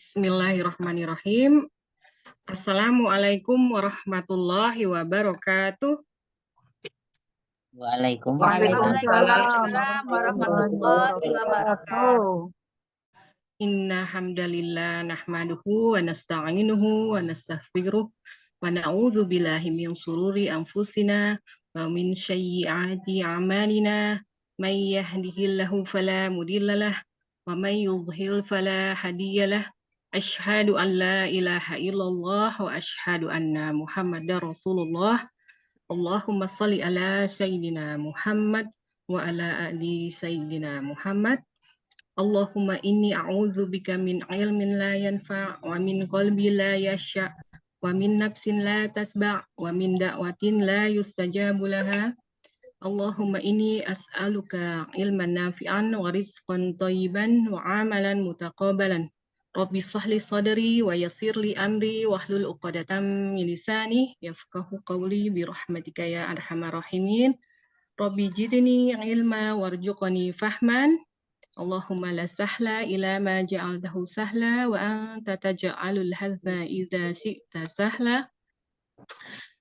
Bismillahirrahmanirrahim. Assalamualaikum warahmatullahi wabarakatuh. Waalaikumsalam warahmatullahi wabarakatuh. Inna hamdalillah nahmaduhu wa nasta'inuhu wa nastaghfiruh wa na'udzu billahi min sururi anfusina wa min sayyiati a'malina. May yahdihillahu fala mudhillalah wa may yudhlil fala hadiyalah. Asyhadu an la ilaha illallah wa asyhadu anna Muhammadar Rasulullah. Allahumma shalli ala sayyidina Muhammad wa ala ali sayyidina Muhammad. Allahumma inni a'udzubika min ilmin la yanfa' wa min qalbi la yasha' wa min nafsin la tasba' wa min da'watin la yustajabu laha. Allahumma inni as'aluka ilman nafi'an wa rizqan thayyiban wa amalan mutaqabbalan. Rabbi shrah li sadri wa yassir li amri wahlul 'uqdatam min lisani yafqahu qawli bi rahmatika ya arhamar rahimin. Rabbi zidni ilma warzuqni fahman. Allahumma la sahla ila ma ja'altahu sahla wa anta taj'alul hazna idza syi'ta sahla.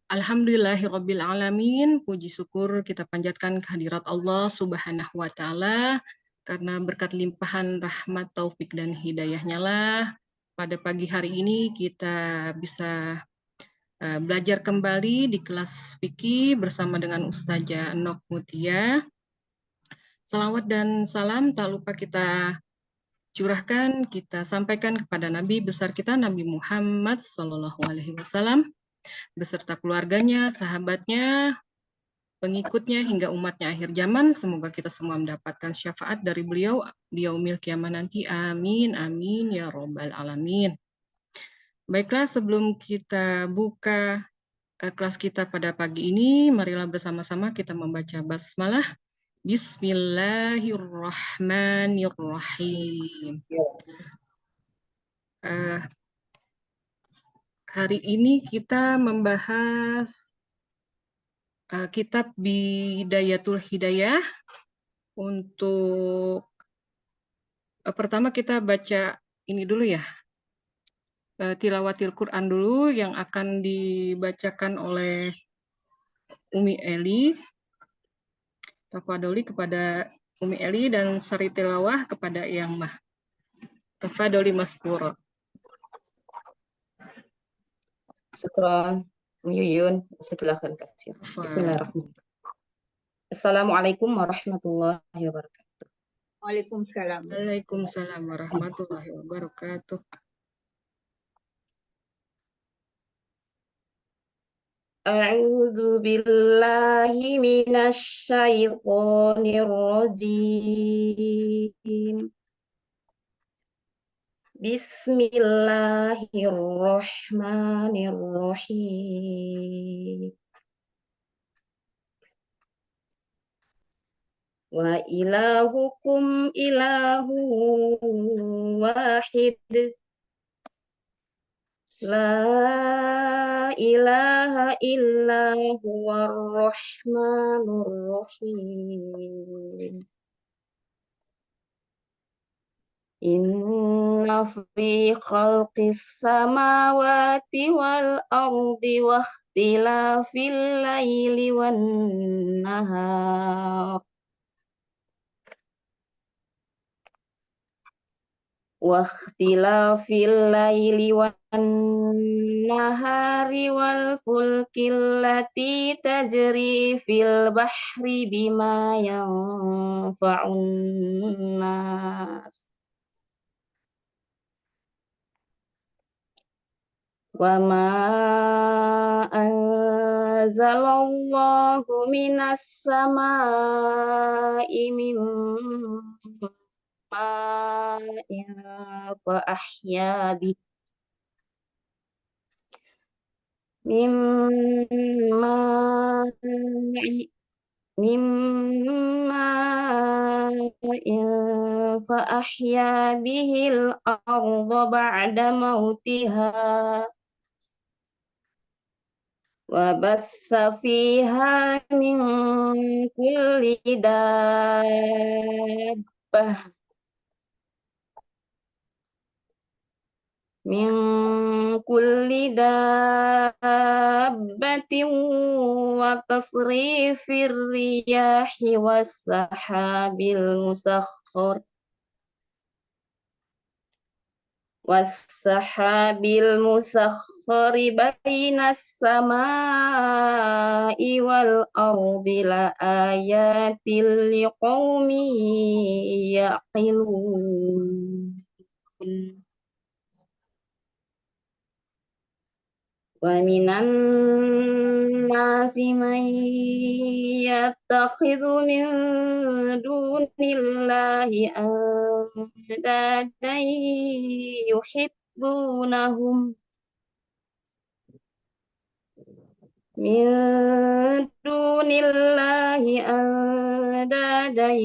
Alhamdulillahirabbil alamin. Puji syukur kita panjatkan kehadirat Allah Subhanahu wa taala karena berkat limpahan rahmat, taufik dan hidayahnya lah pada pagi hari ini kita bisa belajar kembali di kelas fikih bersama dengan Ustazah Nok Mutia. Salawat dan salam tak lupa kita curahkan, kita sampaikan kepada Nabi besar kita Nabi Muhammad SAW beserta keluarganya, sahabatnya, pengikutnya hingga umatnya akhir zaman. Semoga kita semua mendapatkan syafaat dari beliau di yaumil kiamah nanti. Amin, amin ya robbal alamin. Baiklah, sebelum kita buka kelas kita pada pagi ini, marilah bersama-sama kita membaca basmalah. Bismillahirrahmanirrahim. Hari ini kita membahas kitab Bidayatul Hidayah. Untuk pertama kita baca ini dulu ya, tilawatil Quran dulu yang akan dibacakan oleh Umi Eli. Tafadholi kepada Umi Eli dan sari tilawah kepada Yang Mah. Tafadholi maskura. Syukran, Yuyun. Silakan kasih. Bismillahirrahmanirrahim. Assalamualaikum warahmatullahi wabarakatuh. Waalaikumsalam. Waalaikumsalam warahmatullahi wabarakatuh. A'udzu billahi minasy syaithanir rajim. Bismillahirrahmanirrahim. Wa ilahukum ilahu wahid. La ilaha illa huwar rahmanur rahim. Inna fi khalqis samawati wal ardi wa ikhtilafil laili wan nahar wal fulkil lati tajri fil bahri bima yanfa'un nas wa ma anzalallahu minas samaa'i min ma'in fa ahya bi fa ahya bihil arda ba'da mautiha wa batsa fiha min kulli dabbah min kulli dabbatin wa tasrifir riyahi was-sahabil musakhkhari bainas samai wal ardi la ayatil liqaumin yaqilun. Wa minan nasi man yattakhidhu min dunillahi andadan yuhibbunahum min dunillahi andadan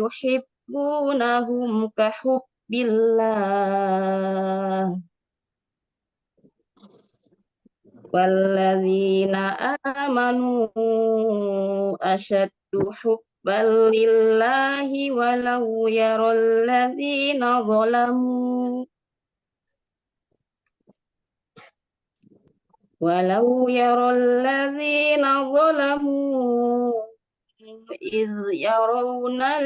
yuhibbunahum ka hubbillah. Walladzina amanu asyaddu hubban lillahi walau yaral ladzina zalamu idh yarawna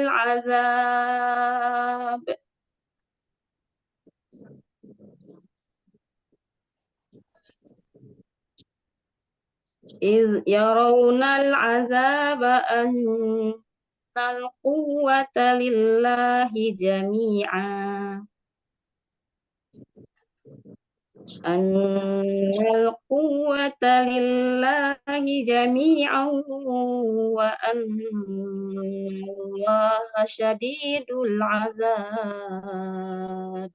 al-'azab annal quwwata lillahi jami'an wa annallaha syadidul 'adzab.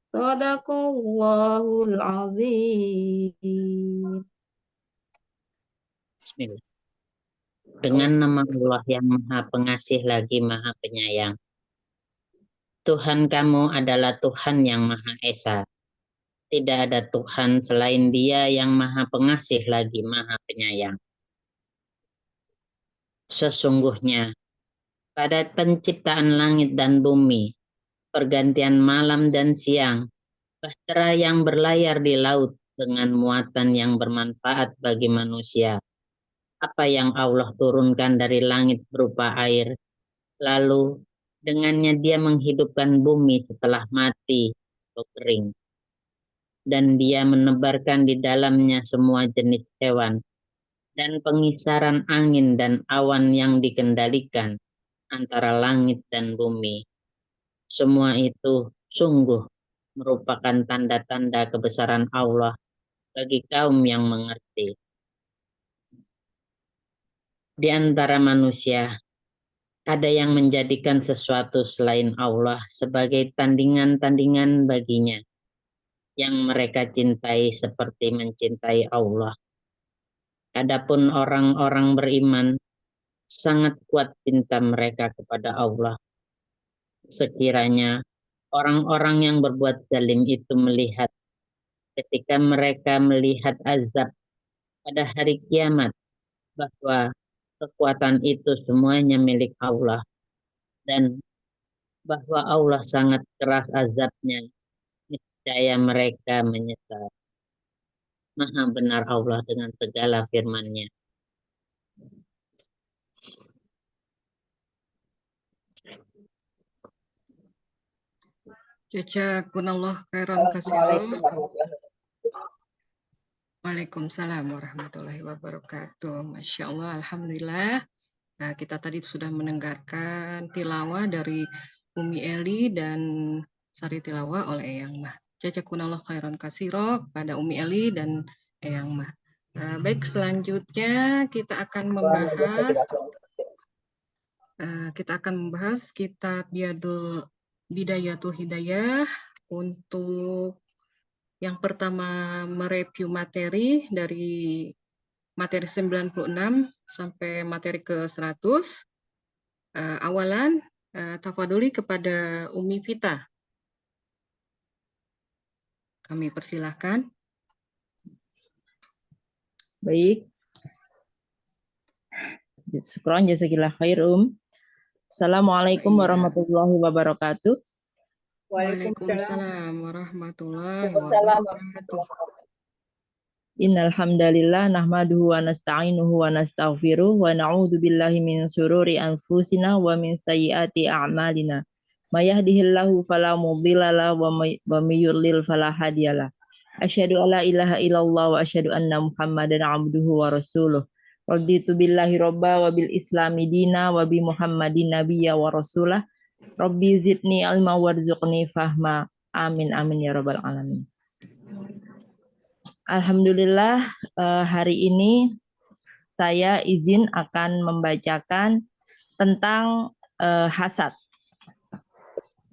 Shadaqallahul azim. Bismillah. Dengan nama Allah yang Maha Pengasih lagi Maha Penyayang. Tuhan kamu adalah Tuhan yang Maha Esa. Tidak ada Tuhan selain Dia yang Maha Pengasih lagi Maha Penyayang. Sesungguhnya, pada penciptaan langit dan bumi, pergantian malam dan siang, bahtera yang berlayar di laut dengan muatan yang bermanfaat bagi manusia, apa yang Allah turunkan dari langit berupa air, lalu dengannya Dia menghidupkan bumi setelah mati atau kering. Dan Dia menebarkan di dalamnya semua jenis hewan, dan pengisaran angin dan awan yang dikendalikan antara langit dan bumi. Semua itu sungguh merupakan tanda-tanda kebesaran Allah bagi kaum yang mengerti. Di antara manusia, ada yang menjadikan sesuatu selain Allah sebagai tandingan-tandingan baginya, yang mereka cintai seperti mencintai Allah. Adapun orang-orang beriman, sangat kuat cinta mereka kepada Allah. Sekiranya orang-orang yang berbuat zalim itu melihat, ketika mereka melihat azab pada hari kiamat, bahwa kekuatan itu semuanya milik Allah, dan bahwa Allah sangat keras azabnya, niscaya mereka menyesal. Maha benar Allah dengan segala firman-Nya. Jazakumullah khairan katsiran. Waalaikumsalam warahmatullahi wabarakatuh. Masya Allah, alhamdulillah. Nah, kita tadi sudah mendengarkan tilawah dari Umi Eli dan sari tilawah oleh Eyang Mah. Jazakumullah khairan katsiran pada Umi Eli dan Eyang Mah. Baik, selanjutnya kita akan membahas kitab Bidayatul Hidayah. Untuk yang pertama mereview materi dari materi 96 sampai materi ke 100. Awalan tafadholi kepada Umi Vita. Kami persilahkan. Baik. Syukran jazakillah khair. Assalamualaikum warahmatullahi wabarakatuh. Waalaikumsalam. Waalaikumsalam warahmatullahi Waalaikumsalam wabarakatuh. Innal hamdalillah nahmaduhu wa nasta'inuhu wa nastaghfiruh wa na'udzu billahi min syururi anfusina wa min sayyiati a'malina. May yahdihillahu fala mudilla lahu wa may yudlil fala hadiyalah. Asyhadu an la ilaha illallah wa asyhadu anna Muhammadan abduhu wa rasuluh. Raditu billahi robba wa bil islami dina wa bi Muhammadin nabiyya wa rasulah. Rabbi zidni ilma warzuqni fahma. Amin amin ya rabbal alamin. Alhamdulillah hari ini saya izin akan membacakan tentang hasad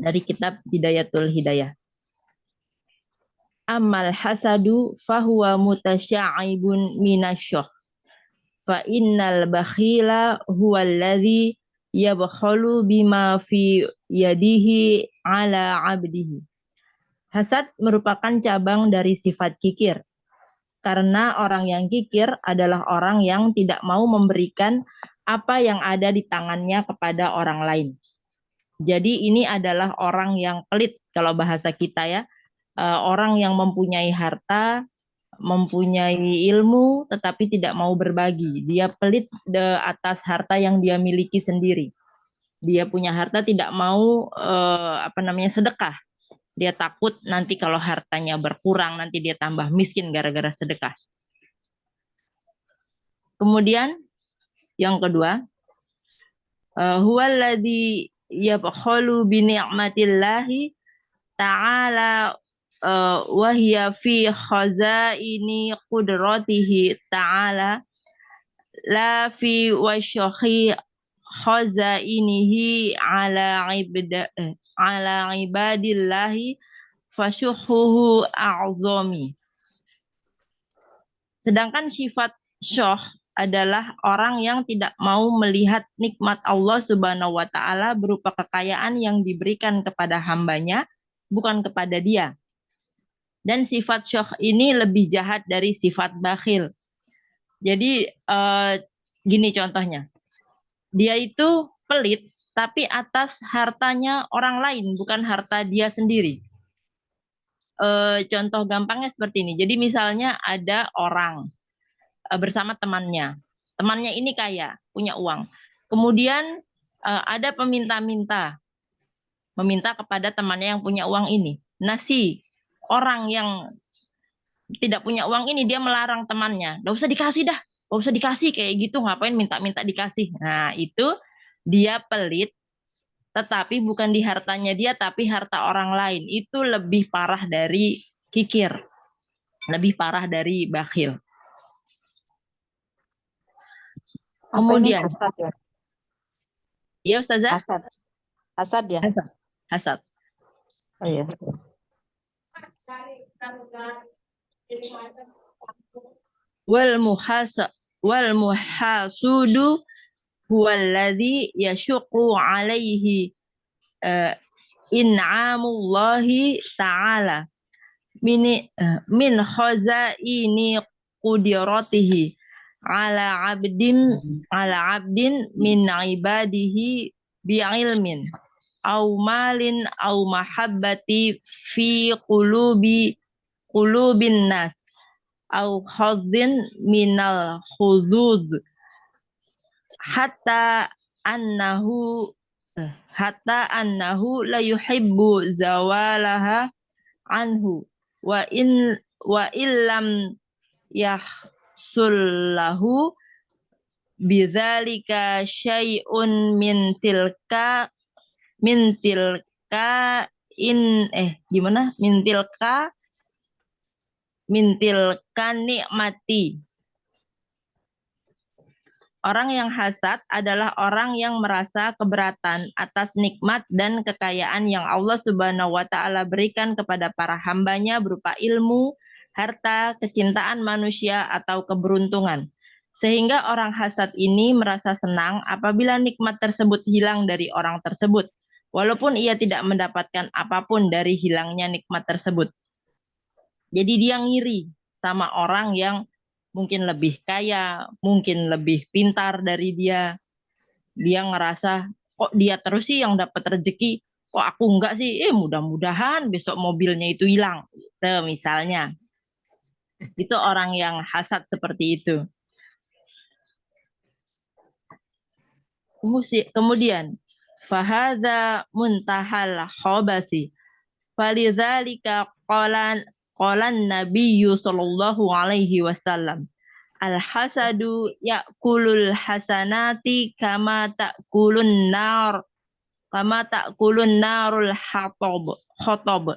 dari kitab Bidayatul Hidayah. Amal hasadu fahuwa mutasya'ibun minasyah. Fa innal bakhila huwallazi yabkhalu bima fi yadihi ala abdihi. Hasad merupakan cabang dari sifat kikir. Karena orang yang kikir adalah orang yang tidak mau memberikan apa yang ada di tangannya kepada orang lain. Jadi ini adalah orang yang pelit kalau bahasa kita ya. Orang yang mempunyai harta, mempunyai ilmu, tetapi tidak mau berbagi. Dia pelit atas harta yang dia miliki sendiri. Dia punya harta tidak mau sedekah. Dia takut nanti kalau hartanya berkurang, nanti dia tambah miskin gara-gara sedekah. Kemudian yang kedua, huwallazi yabkhalu bi ni'matillahi ta'ala wa hiya fi khazaini qudratihi ta'ala la fi wasyakhi khazainihi ala ibadillahi fasyuhuhu a'zami. Sedangkan sifat syuh adalah orang yang tidak mau melihat nikmat Allah Subhanahu wa taala berupa kekayaan yang diberikan kepada hambanya, bukan kepada dia. Dan sifat syuh ini lebih jahat dari sifat bakhil. Jadi gini contohnya. Dia itu pelit tapi atas hartanya orang lain, bukan harta dia sendiri. Contoh gampangnya seperti ini. Jadi misalnya ada orang bersama temannya. Temannya ini kaya, punya uang. Kemudian ada peminta-minta. Meminta kepada temannya yang punya uang ini. Nah si orang yang tidak punya uang ini, dia melarang temannya. Nggak usah dikasih dah. Nggak usah dikasih kayak gitu. Ngapain minta-minta dikasih. Nah itu dia pelit, tetapi bukan di hartanya dia, tapi harta orang lain. Itu lebih parah dari kikir. Lebih parah dari bakhil. Kemudian. Hasad ya? Iya Ustazah? Hasad. Hasad ya? Hasad. Oh iya. Wal muhasudu huwallazi yashuqu alaihi in'amullahi ta'ala min khazaini qudratihi ala abdin min ibadihi bi'ilmin au malin au mahabbati fi qulubin nas au khazin minal khuzuz hatta annahu la yuhibbu zawalaha anhu wa illam yahsullahu bidzalika syai'un min tilka nikmati. Orang yang hasad adalah orang yang merasa keberatan atas nikmat dan kekayaan yang Allah Subhanahu wa taala berikan kepada para hambanya berupa ilmu, harta, kecintaan manusia atau keberuntungan. Sehingga orang hasad ini merasa senang apabila nikmat tersebut hilang dari orang tersebut, walaupun ia tidak mendapatkan apapun dari hilangnya nikmat tersebut. Jadi dia ngiri sama orang yang mungkin lebih kaya, mungkin lebih pintar dari dia. Dia ngerasa, kok dia terus sih yang dapat rezeki, kok aku enggak sih? Mudah-mudahan besok mobilnya itu hilang. Gitu, misalnya. Itu orang yang hasad seperti itu. Kemudian, fahadha muntahal khobasi. Falidzalika qalan Nabiyyu sallallahu alaihi wasallam. Al-hasadu ya'kulul hasanati kama ta'kulun narul khotob.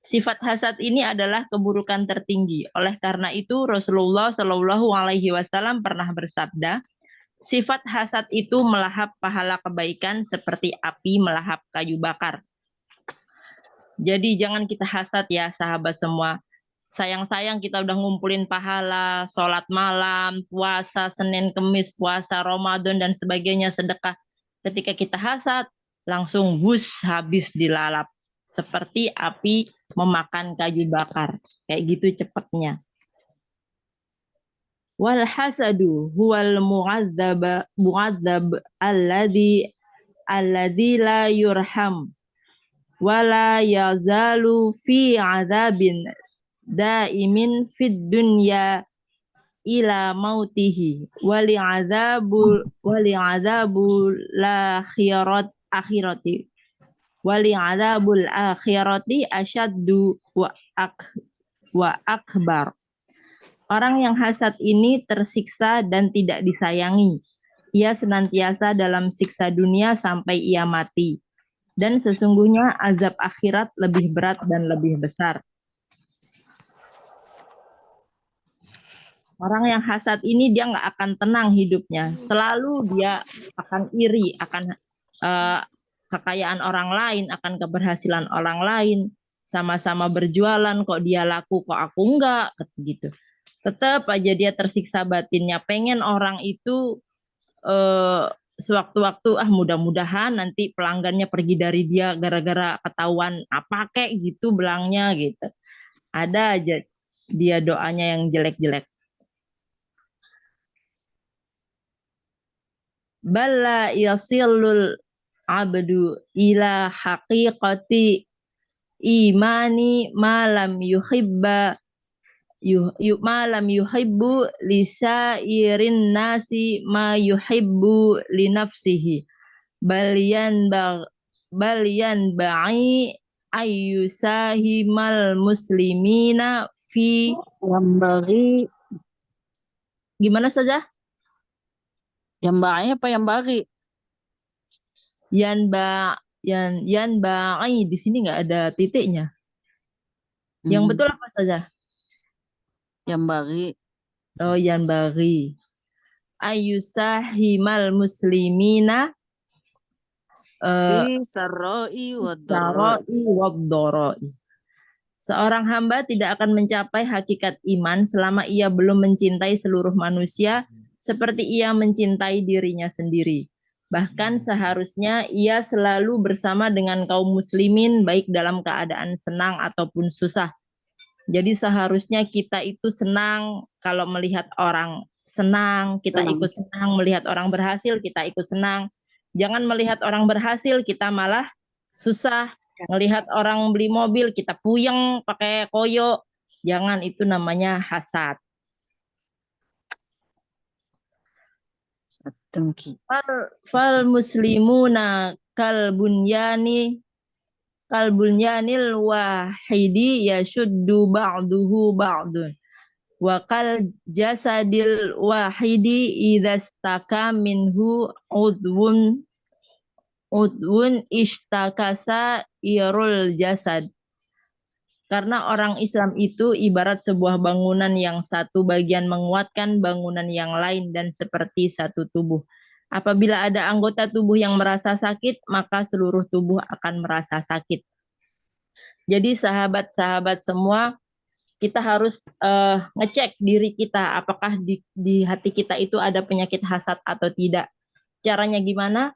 Sifat hasad ini adalah keburukan tertinggi. Oleh karena itu Rasulullah Shallallahu Alaihi Wasallam pernah bersabda, sifat hasad itu melahap pahala kebaikan seperti api melahap kayu bakar. Jadi jangan kita hasad ya sahabat semua. Sayang-sayang kita udah ngumpulin pahala, sholat malam, puasa, Senin, Kemis, puasa, Ramadan, dan sebagainya, sedekah. Ketika kita hasad, langsung habis dilalap. Seperti api memakan kayu bakar. Kayak gitu cepatnya. Wal hasadu huwal mu'adzab alladzi la yurham wala yazalu fi azabin daimin fid dunya ila mautihi wali azabul akhirati wali azabul akhirati asyaddu wa akbar. Orang yang hasad ini tersiksa dan tidak disayangi. Ia senantiasa dalam siksa dunia sampai ia mati. Dan sesungguhnya azab akhirat lebih berat dan lebih besar. Orang yang hasad ini dia nggak akan tenang hidupnya. Selalu dia akan iri, akan kekayaan orang lain, akan keberhasilan orang lain. Sama-sama berjualan, kok dia laku, kok aku enggak, gitu. Tetap aja dia tersiksa batinnya. Pengen orang itu sewaktu-waktu, mudah-mudahan nanti pelanggannya pergi dari dia gara-gara ketahuan apa kayak gitu belangnya gitu. Ada aja dia doanya yang jelek-jelek. Balla yasilul abdu ila haqiqati imani malam yuhibbu lisairin nasi ma yuhibbu li nafsihi balian ba'i ayyusahimal muslimina fi Yambari, gimana saja? yambari apa yambari? Yan ba'i di sini nggak ada titiknya. Yang betul apa saja? Yambari. Oh, yan bagi ayyusahimal muslimina Fi sarra'i wa sarai wad-dharai. Seorang hamba tidak akan mencapai hakikat iman selama ia belum mencintai seluruh manusia seperti ia mencintai dirinya sendiri. Bahkan seharusnya ia selalu bersama dengan kaum muslimin baik dalam keadaan senang ataupun susah. Jadi seharusnya kita itu senang kalau melihat orang senang, kita ikut senang, melihat orang berhasil, kita ikut senang. Jangan melihat orang berhasil, kita malah susah. Melihat orang beli mobil, kita puyeng pakai koyo. Jangan, itu namanya hasad. Fal muslimuna kalbunyanil wahidi yashuddu ba'duhu ba'dun. Wa kal jasadil wahidi idastaka minhu udwun ishtakasa irul jasad. Karena orang Islam itu ibarat sebuah bangunan yang satu bagian menguatkan bangunan yang lain dan seperti satu tubuh. Apabila ada anggota tubuh yang merasa sakit, maka seluruh tubuh akan merasa sakit. Jadi sahabat-sahabat semua, kita harus ngecek diri kita, apakah di hati kita itu ada penyakit hasad atau tidak. Caranya gimana?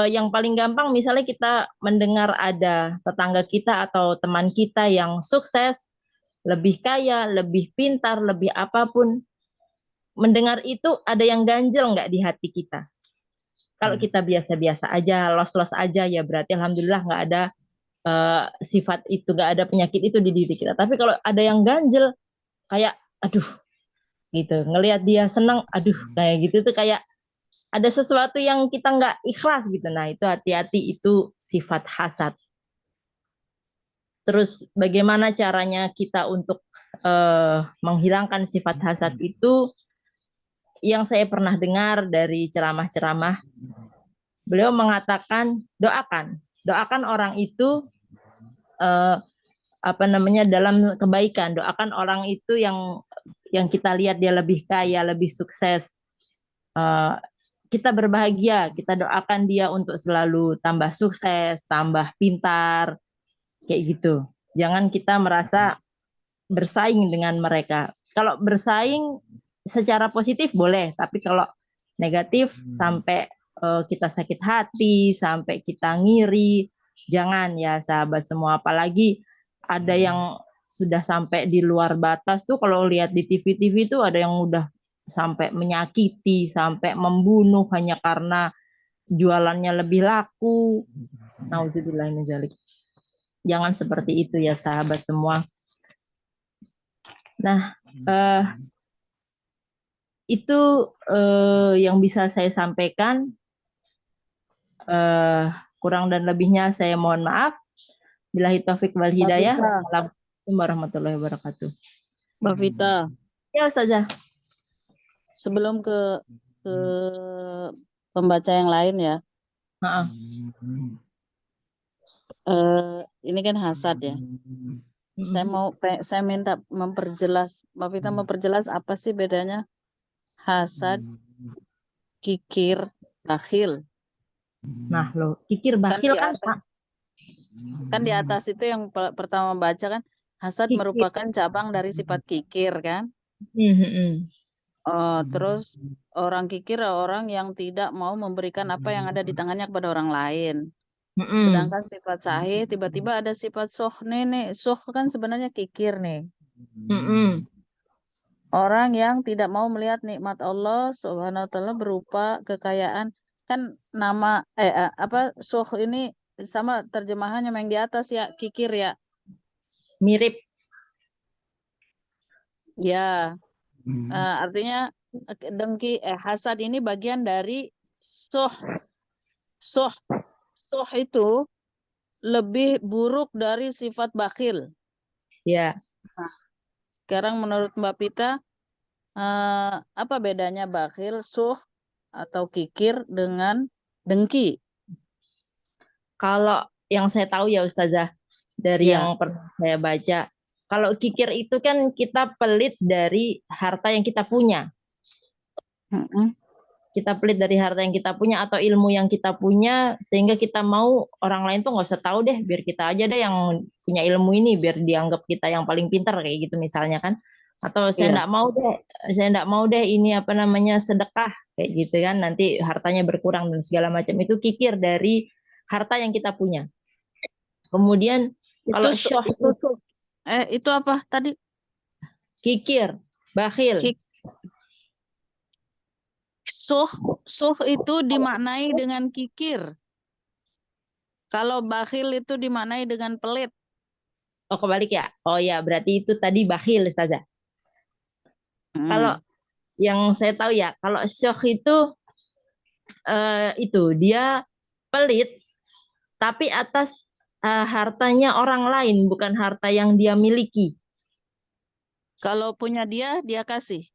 Yang paling gampang misalnya kita mendengar ada tetangga kita atau teman kita yang sukses, lebih kaya, lebih pintar, lebih apapun. Mendengar itu ada yang ganjel nggak di hati kita? Kalau kita biasa-biasa aja, los-los aja, ya berarti alhamdulillah nggak ada sifat itu, nggak ada penyakit itu di diri kita. Tapi kalau ada yang ganjel, kayak aduh gitu, ngelihat dia senang, aduh kayak gitu tuh kayak ada sesuatu yang kita nggak ikhlas gitu. Nah itu hati-hati, itu sifat hasad. Terus bagaimana caranya kita untuk menghilangkan sifat hasad itu? Yang saya pernah dengar dari ceramah-ceramah, beliau mengatakan doakan orang itu dalam kebaikan, doakan orang itu yang kita lihat dia lebih kaya, lebih sukses, kita berbahagia, kita doakan dia untuk selalu tambah sukses, tambah pintar, kayak gitu. Jangan kita merasa bersaing dengan mereka. Kalau bersaing secara positif boleh, tapi kalau negatif sampai kita sakit hati, sampai kita ngiri, jangan ya sahabat semua. Apalagi ada yang sudah sampai di luar batas tuh, kalau lihat di TV-TV tuh ada yang udah sampai menyakiti, sampai membunuh hanya karena jualannya lebih laku. Nauzubillah min dzalik. Jangan seperti itu ya sahabat semua. Nah, itu yang bisa saya sampaikan. Kurang dan lebihnya saya mohon maaf. Billahi taufik wal hidayah. Wassalamualaikum warahmatullahi wabarakatuh. Mbak Vita, Ya Ustazah. sebelum ke pembaca yang lain ya. Ini kan hasad ya. Saya minta memperjelas, Mbak Vita memperjelas apa sih bedanya hasad, kikir, bakhil. Nah loh, kikir bakhil kan di atas itu yang pertama baca kan, hasad Kikir. merupakan cabang dari sifat kikir kan. Terus orang kikir orang yang tidak mau memberikan apa yang ada di tangannya kepada orang lain. Sedangkan sifat sahih tiba-tiba ada sifat soh nih. Soh kan sebenarnya kikir nih. Orang yang tidak mau melihat nikmat Allah Subhanahu wa taala berupa kekayaan. Kan nama soh ini sama terjemahannya yang di atas ya, kikir ya. Mirip. Ya. Artinya dengki hasad ini bagian dari soh. Soh itu lebih buruk dari sifat bakhil. Ya. Sekarang menurut Mbak Pita, apa bedanya bakhil, soh atau kikir dengan dengki? Kalau yang saya tahu ya Ustazah, dari yang pernah saya baca, kalau kikir itu kan kita pelit dari harta yang kita punya. Kita pelit dari harta yang kita punya atau ilmu yang kita punya, sehingga kita mau orang lain tuh nggak usah tahu deh, biar kita aja deh yang punya ilmu ini, biar dianggap kita yang paling pintar kayak gitu misalnya kan. Atau saya nggak mau deh ini sedekah kayak gitu kan, nanti hartanya berkurang dan segala macam. Itu kikir dari harta yang kita punya. Kemudian kalau syuh itu apa tadi? Kikir, bakhil. Suh itu dimaknai dengan kikir. Kalau bakhil itu dimaknai dengan pelit. Oh kebalik ya? Oh ya, berarti itu tadi bakhil Ustazah. Kalau yang saya tahu ya, kalau syuh itu dia pelit, tapi atas hartanya orang lain, bukan harta yang dia miliki. Kalau punya dia kasih.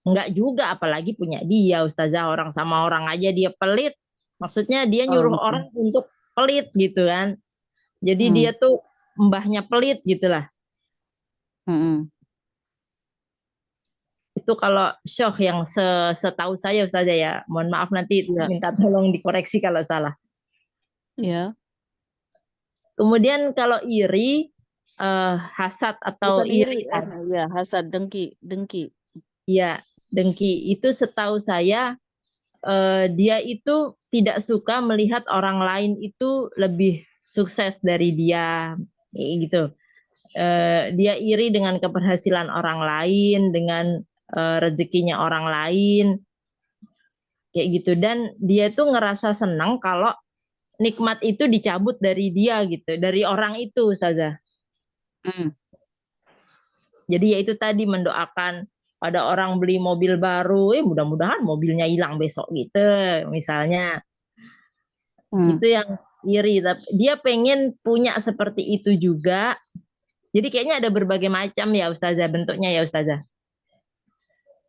Enggak juga, apalagi punya dia Ustazah. Orang sama orang aja dia pelit. Maksudnya dia nyuruh orang untuk pelit gitu kan. Jadi dia tuh mbahnya pelit gitulah. Itu kalau syuh yang setahu saya Ustazah ya. Mohon maaf nanti minta tolong dikoreksi kalau salah. Iya. Kemudian kalau iri, hasad atau iri. Ya, hasad, dengki. Ya, dengki itu setahu saya dia itu tidak suka melihat orang lain itu lebih sukses dari dia, gitu. Dia iri dengan keberhasilan orang lain, dengan rezekinya orang lain. kayak gitu. Dan dia tuh ngerasa senang kalau nikmat itu dicabut dari dia gitu, dari orang itu, Ustazah. Jadi ya itu tadi, mendoakan pada orang beli mobil baru, mudah-mudahan mobilnya hilang besok gitu, misalnya. Itu yang iri. Tapi dia pengen punya seperti itu juga. Jadi kayaknya ada berbagai macam ya Ustazah bentuknya ya Ustazah.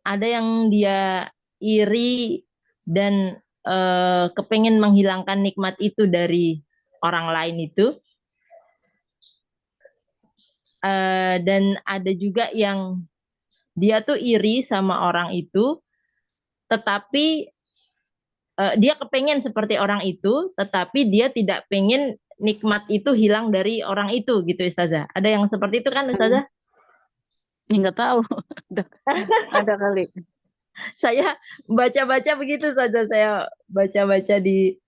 Ada yang dia iri dan kepengen menghilangkan nikmat itu dari orang lain itu. Dan ada juga yang dia tuh iri sama orang itu, tetapi dia kepengen seperti orang itu, tetapi dia tidak pengen nikmat itu hilang dari orang itu gitu Ustazah. Ada yang seperti itu kan Ustazah? Nggak tahu. Ada kali. Saya baca-baca begitu saja, saya baca-baca di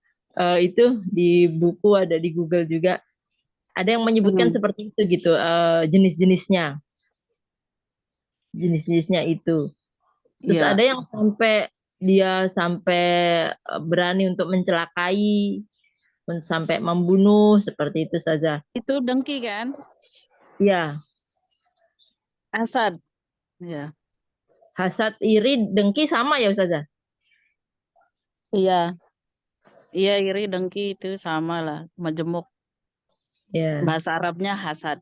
itu di buku, ada di Google juga. Ada yang menyebutkan seperti itu gitu, jenis-jenisnya itu. Terus ada yang sampai berani untuk mencelakai, sampai membunuh, seperti itu saja. Itu dengki kan? Iya. Hasad. Ya. Hasad, iri, dengki sama ya Ustazah? Iya. Iya, iri, dengki itu sama lah, majemuk. Ya. Bahasa Arabnya hasad.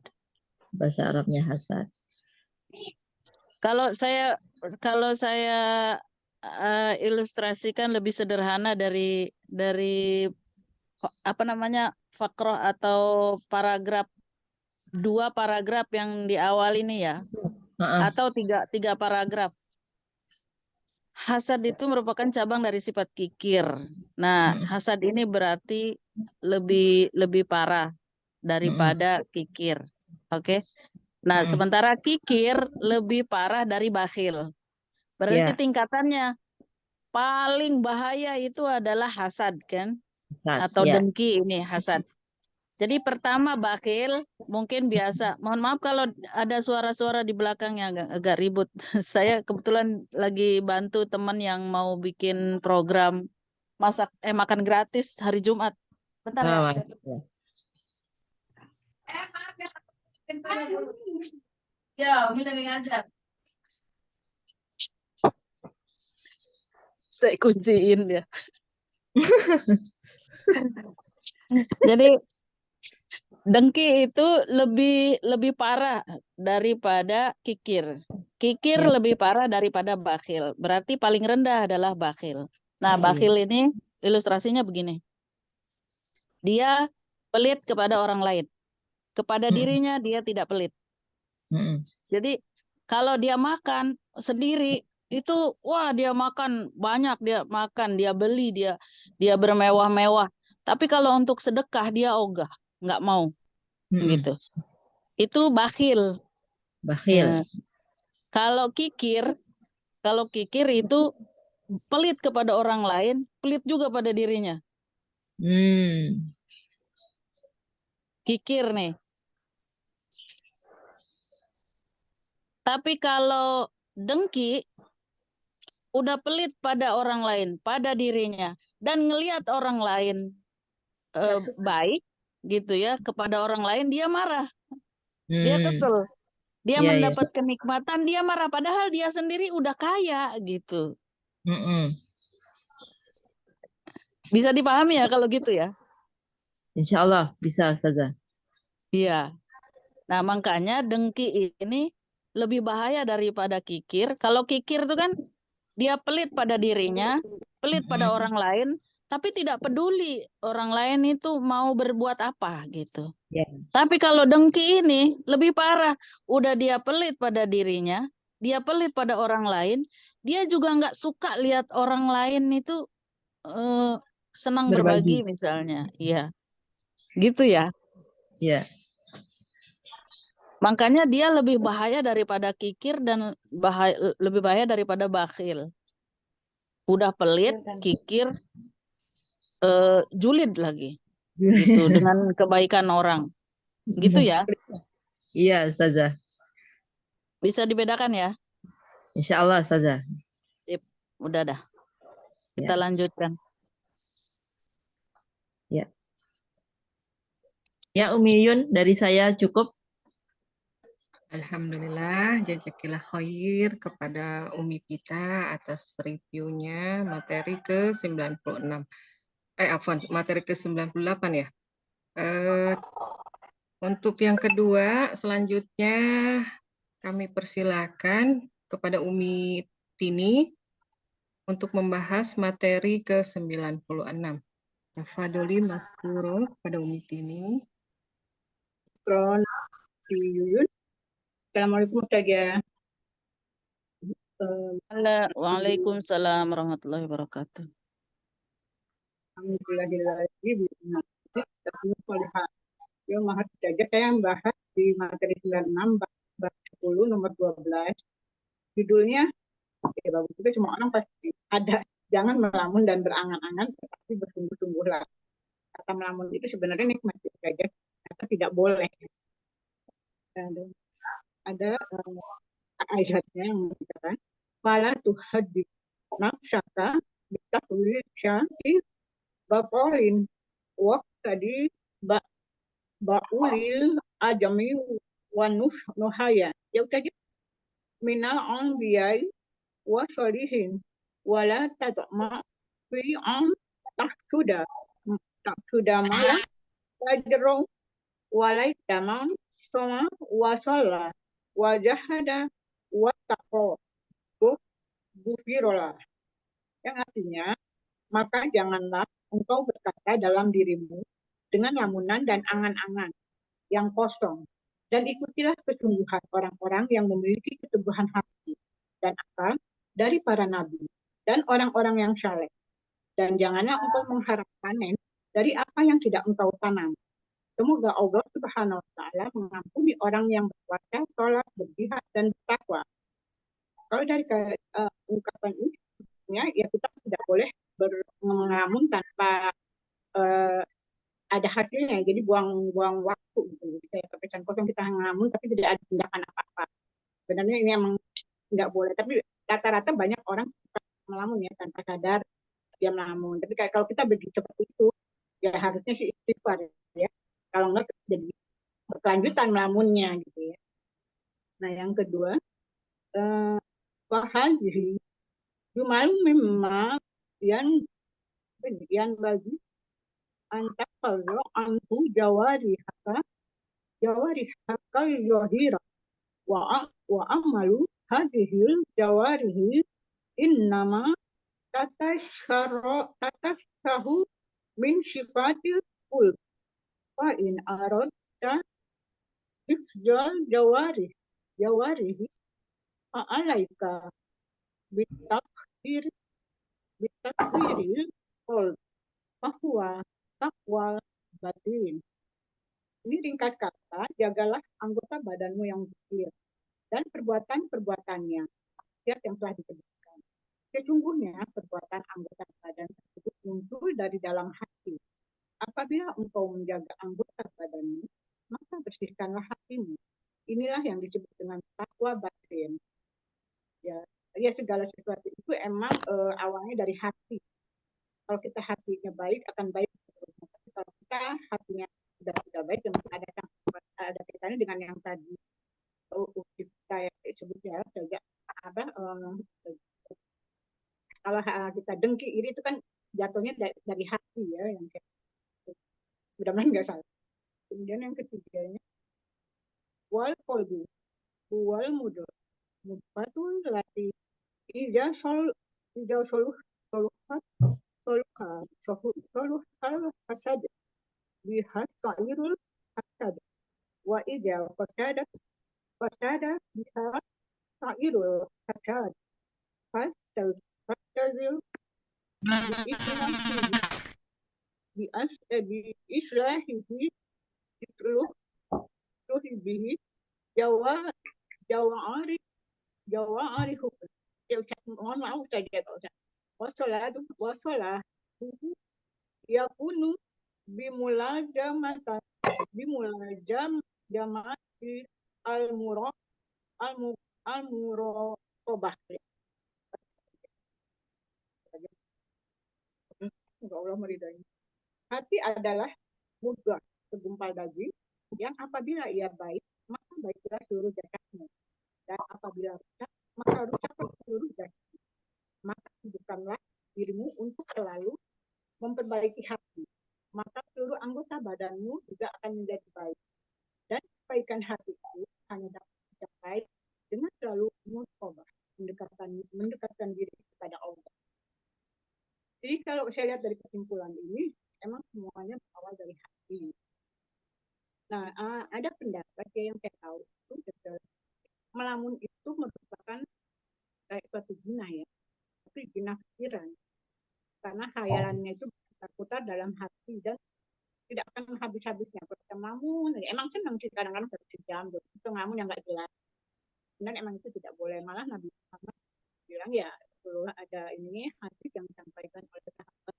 Bahasa Arabnya hasad. Kalau saya ilustrasikan lebih sederhana dari apa namanya, fakroh atau paragraf, 2 paragraf yang di awal ini ya, atau tiga paragraf. Hasad itu merupakan cabang dari sifat kikir. Nah, hasad ini berarti lebih parah daripada kikir. Oke. Nah, sementara kikir lebih parah dari bakhil. Berarti tingkatannya paling bahaya itu adalah hasad kan? Atau dengki, ini hasad. Jadi pertama bakhil, mungkin biasa. Mohon maaf kalau ada suara-suara di belakangnya agak ribut. Saya kebetulan lagi bantu teman yang mau bikin program makan gratis hari Jumat. Bentar ya. Ya, bilang aja. Saya kunciin ya. Jadi dengki itu lebih parah daripada kikir. Kikir lebih parah daripada bakhil. Berarti paling rendah adalah bakhil. Nah, bakhil ini ilustrasinya begini. Dia pelit kepada orang lain. Kepada dirinya dia tidak pelit. Jadi kalau dia makan sendiri itu, wah dia makan banyak, dia beli, dia bermewah-mewah. Tapi kalau untuk sedekah dia ogah, nggak mau. Gitu. Itu bakhil. Bakhil. Kalau kikir itu pelit kepada orang lain, pelit juga pada dirinya. Kikir nih. Tapi kalau dengki udah pelit pada orang lain, pada dirinya, dan ngelihat orang lain baik gitu ya kepada orang lain, dia marah, dia kesel, dia mendapat kenikmatan, dia marah, padahal dia sendiri udah kaya gitu. Bisa dipahami ya kalau gitu ya? Insya Allah bisa Ustazah. Iya. Nah makanya dengki ini lebih bahaya daripada kikir. Kalau kikir itu kan dia pelit pada dirinya, pelit pada orang lain, tapi tidak peduli orang lain itu mau berbuat apa gitu. Tapi kalau dengki ini lebih parah. Udah dia pelit pada dirinya, dia pelit pada orang lain, dia juga nggak suka lihat orang lain itu senang berbagi misalnya. Iya. Gitu ya. Iya. Makanya dia lebih bahaya daripada kikir dan lebih bahaya daripada bakhil. Udah pelit, kikir, julid lagi. Gitu dengan kebaikan orang. Gitu ya. Iya Ustazah. Bisa dibedakan ya? Insya Allah Ustazah. Udah dah. Kita lanjutkan. Ya. Ya, Umi Yun, dari saya cukup. Alhamdulillah, jazakillah khair kepada Umi Pita atas reviewnya materi ke-96. Materi ke-98 ya. Untuk yang kedua, selanjutnya kami persilakan kepada Umi Tini untuk membahas materi ke-96. Tafadholi Mas Kuro kepada Umi Tini. Yuyun. Assalamualaikum Ustazah. Waalaikumsalam warahmatullahi wabarakatuh. Ya, Maha Ustazah, saya yang bahas di materi 96 bab 10 nomor 12. Judulnya ya bagus juga, semua orang pasti ada. Jangan melamun dan berangan-angan, tetapi bersungguh-sungguhlah. Kata melamun itu sebenarnya nikmat Ustazah, kata tidak boleh. Ada ayatnya yang mengatakan fala tuhaddi nafsaka bitaqwil syai bapolin waqtadi ba'ulil ajami wa nuhaya yautaji minal anbiyai wa sholihin wala tazma fi an tahsuda malah tajru walai tamam sama wasalla wajahada wattaqo gufirolah, yang artinya maka janganlah engkau berkata dalam dirimu dengan lamunan dan angan-angan yang kosong, dan ikutilah kesungguhan orang-orang yang memiliki keteguhan hati dan akal dari para nabi dan orang-orang yang saleh, dan janganlah engkau mengharap panen dari apa yang tidak engkau tanam. Semoga Allah Subhanahu wa Ta'ala mengampuni orang yang berpuasa, sholat, berjihad, dan bertakwa. Kalau dari ungkapan ini, ya kita tidak boleh melamun tanpa ada hasilnya. Jadi buang-buang waktu gitu. Jadi kayak kepecahan kosong kita ngelamun tapi tidak ada tindakan apa-apa. Sebenarnya ini emang nggak boleh. Tapi rata-rata banyak orang melamun ya tanpa sadar dia melamun. Tapi kayak kalau kita begitu seperti itu, ya harusnya sih istighfar ya. Kalau nggak jadi berkelanjutan melamunnya gitu ya. Nah yang kedua, wahadhi jumalu mimma yang bagi antak kalau antu jawari haka yohira wa amalu hadhil jawarihi innama tatashahu min sifatil kul wa in aradta hifzal jawarihi fa'alaika bitakdir kol bahwa takwa batin. Ini ringkas kata, jagalah anggota badanmu yang kecil dan perbuatan-perbuatannya yang telah disebutkan. Sesungguhnya perbuatan anggota badan tersebut muncul dari dalam hati. Apabila engkau menjaga anggota badanmu, maka bersihkanlah hatimu. Inilah yang disebut dengan takwa batin. Ya segala sesuatu itu emang awalnya dari hati. Kalau kita hatinya baik akan baik. Tapi kalau kita hatinya sudah tidak baik, dan ada kaitannya dengan yang tadi kita sebutnya saja kalau kita dengki iri itu kan jatuhnya dari hati ya, yang kayak mudah-mudahan nggak salah. Kemudian yang ketiganya wal qalbu wal mudor mufatul lati ija soluh hasad bihat sairul hasad wa ija fasada bihat sairul hasad fastazil bi islahihi bihi jawari hukum. Mohon maaf saja Pak Ustaz. Wasalah yakunu bimulajamati al-muraqabah. semoga Allah meridainya. Hati adalah mudghah, segumpal daging yang apabila ia baik, maka baiklah seluruh jasadmu. Dan apabila rusak, maka rusaklah seluruh jasadmu. Maka sibukkanlah dirimu untuk selalu memperbaiki hati. Maka seluruh anggota badanmu juga akan menjadi baik. Dan kebaikan hati itu hanya dapat dicapai dengan selalu mutaqabah, mendekatkan diri kepada Allah. Jadi kalau saya lihat dari kesimpulan ini, emang semuanya berawal dari hati. Nah, ada pendapat yang saya tahu itu melamun itu merupakan kayak suatu zina ya, tapi zina pikiran. Karena khayalannya itu berputar dalam hati dan tidak akan habis-habisnya. Kalau kita melamun, emang senang sih kadang-kadang 1 jam, itu melamun yang nggak jelas. Dan emang itu tidak boleh. Malah Nabi Muhammad bilang ya, perlu ada ini hadis yang disampaikan oleh sahabat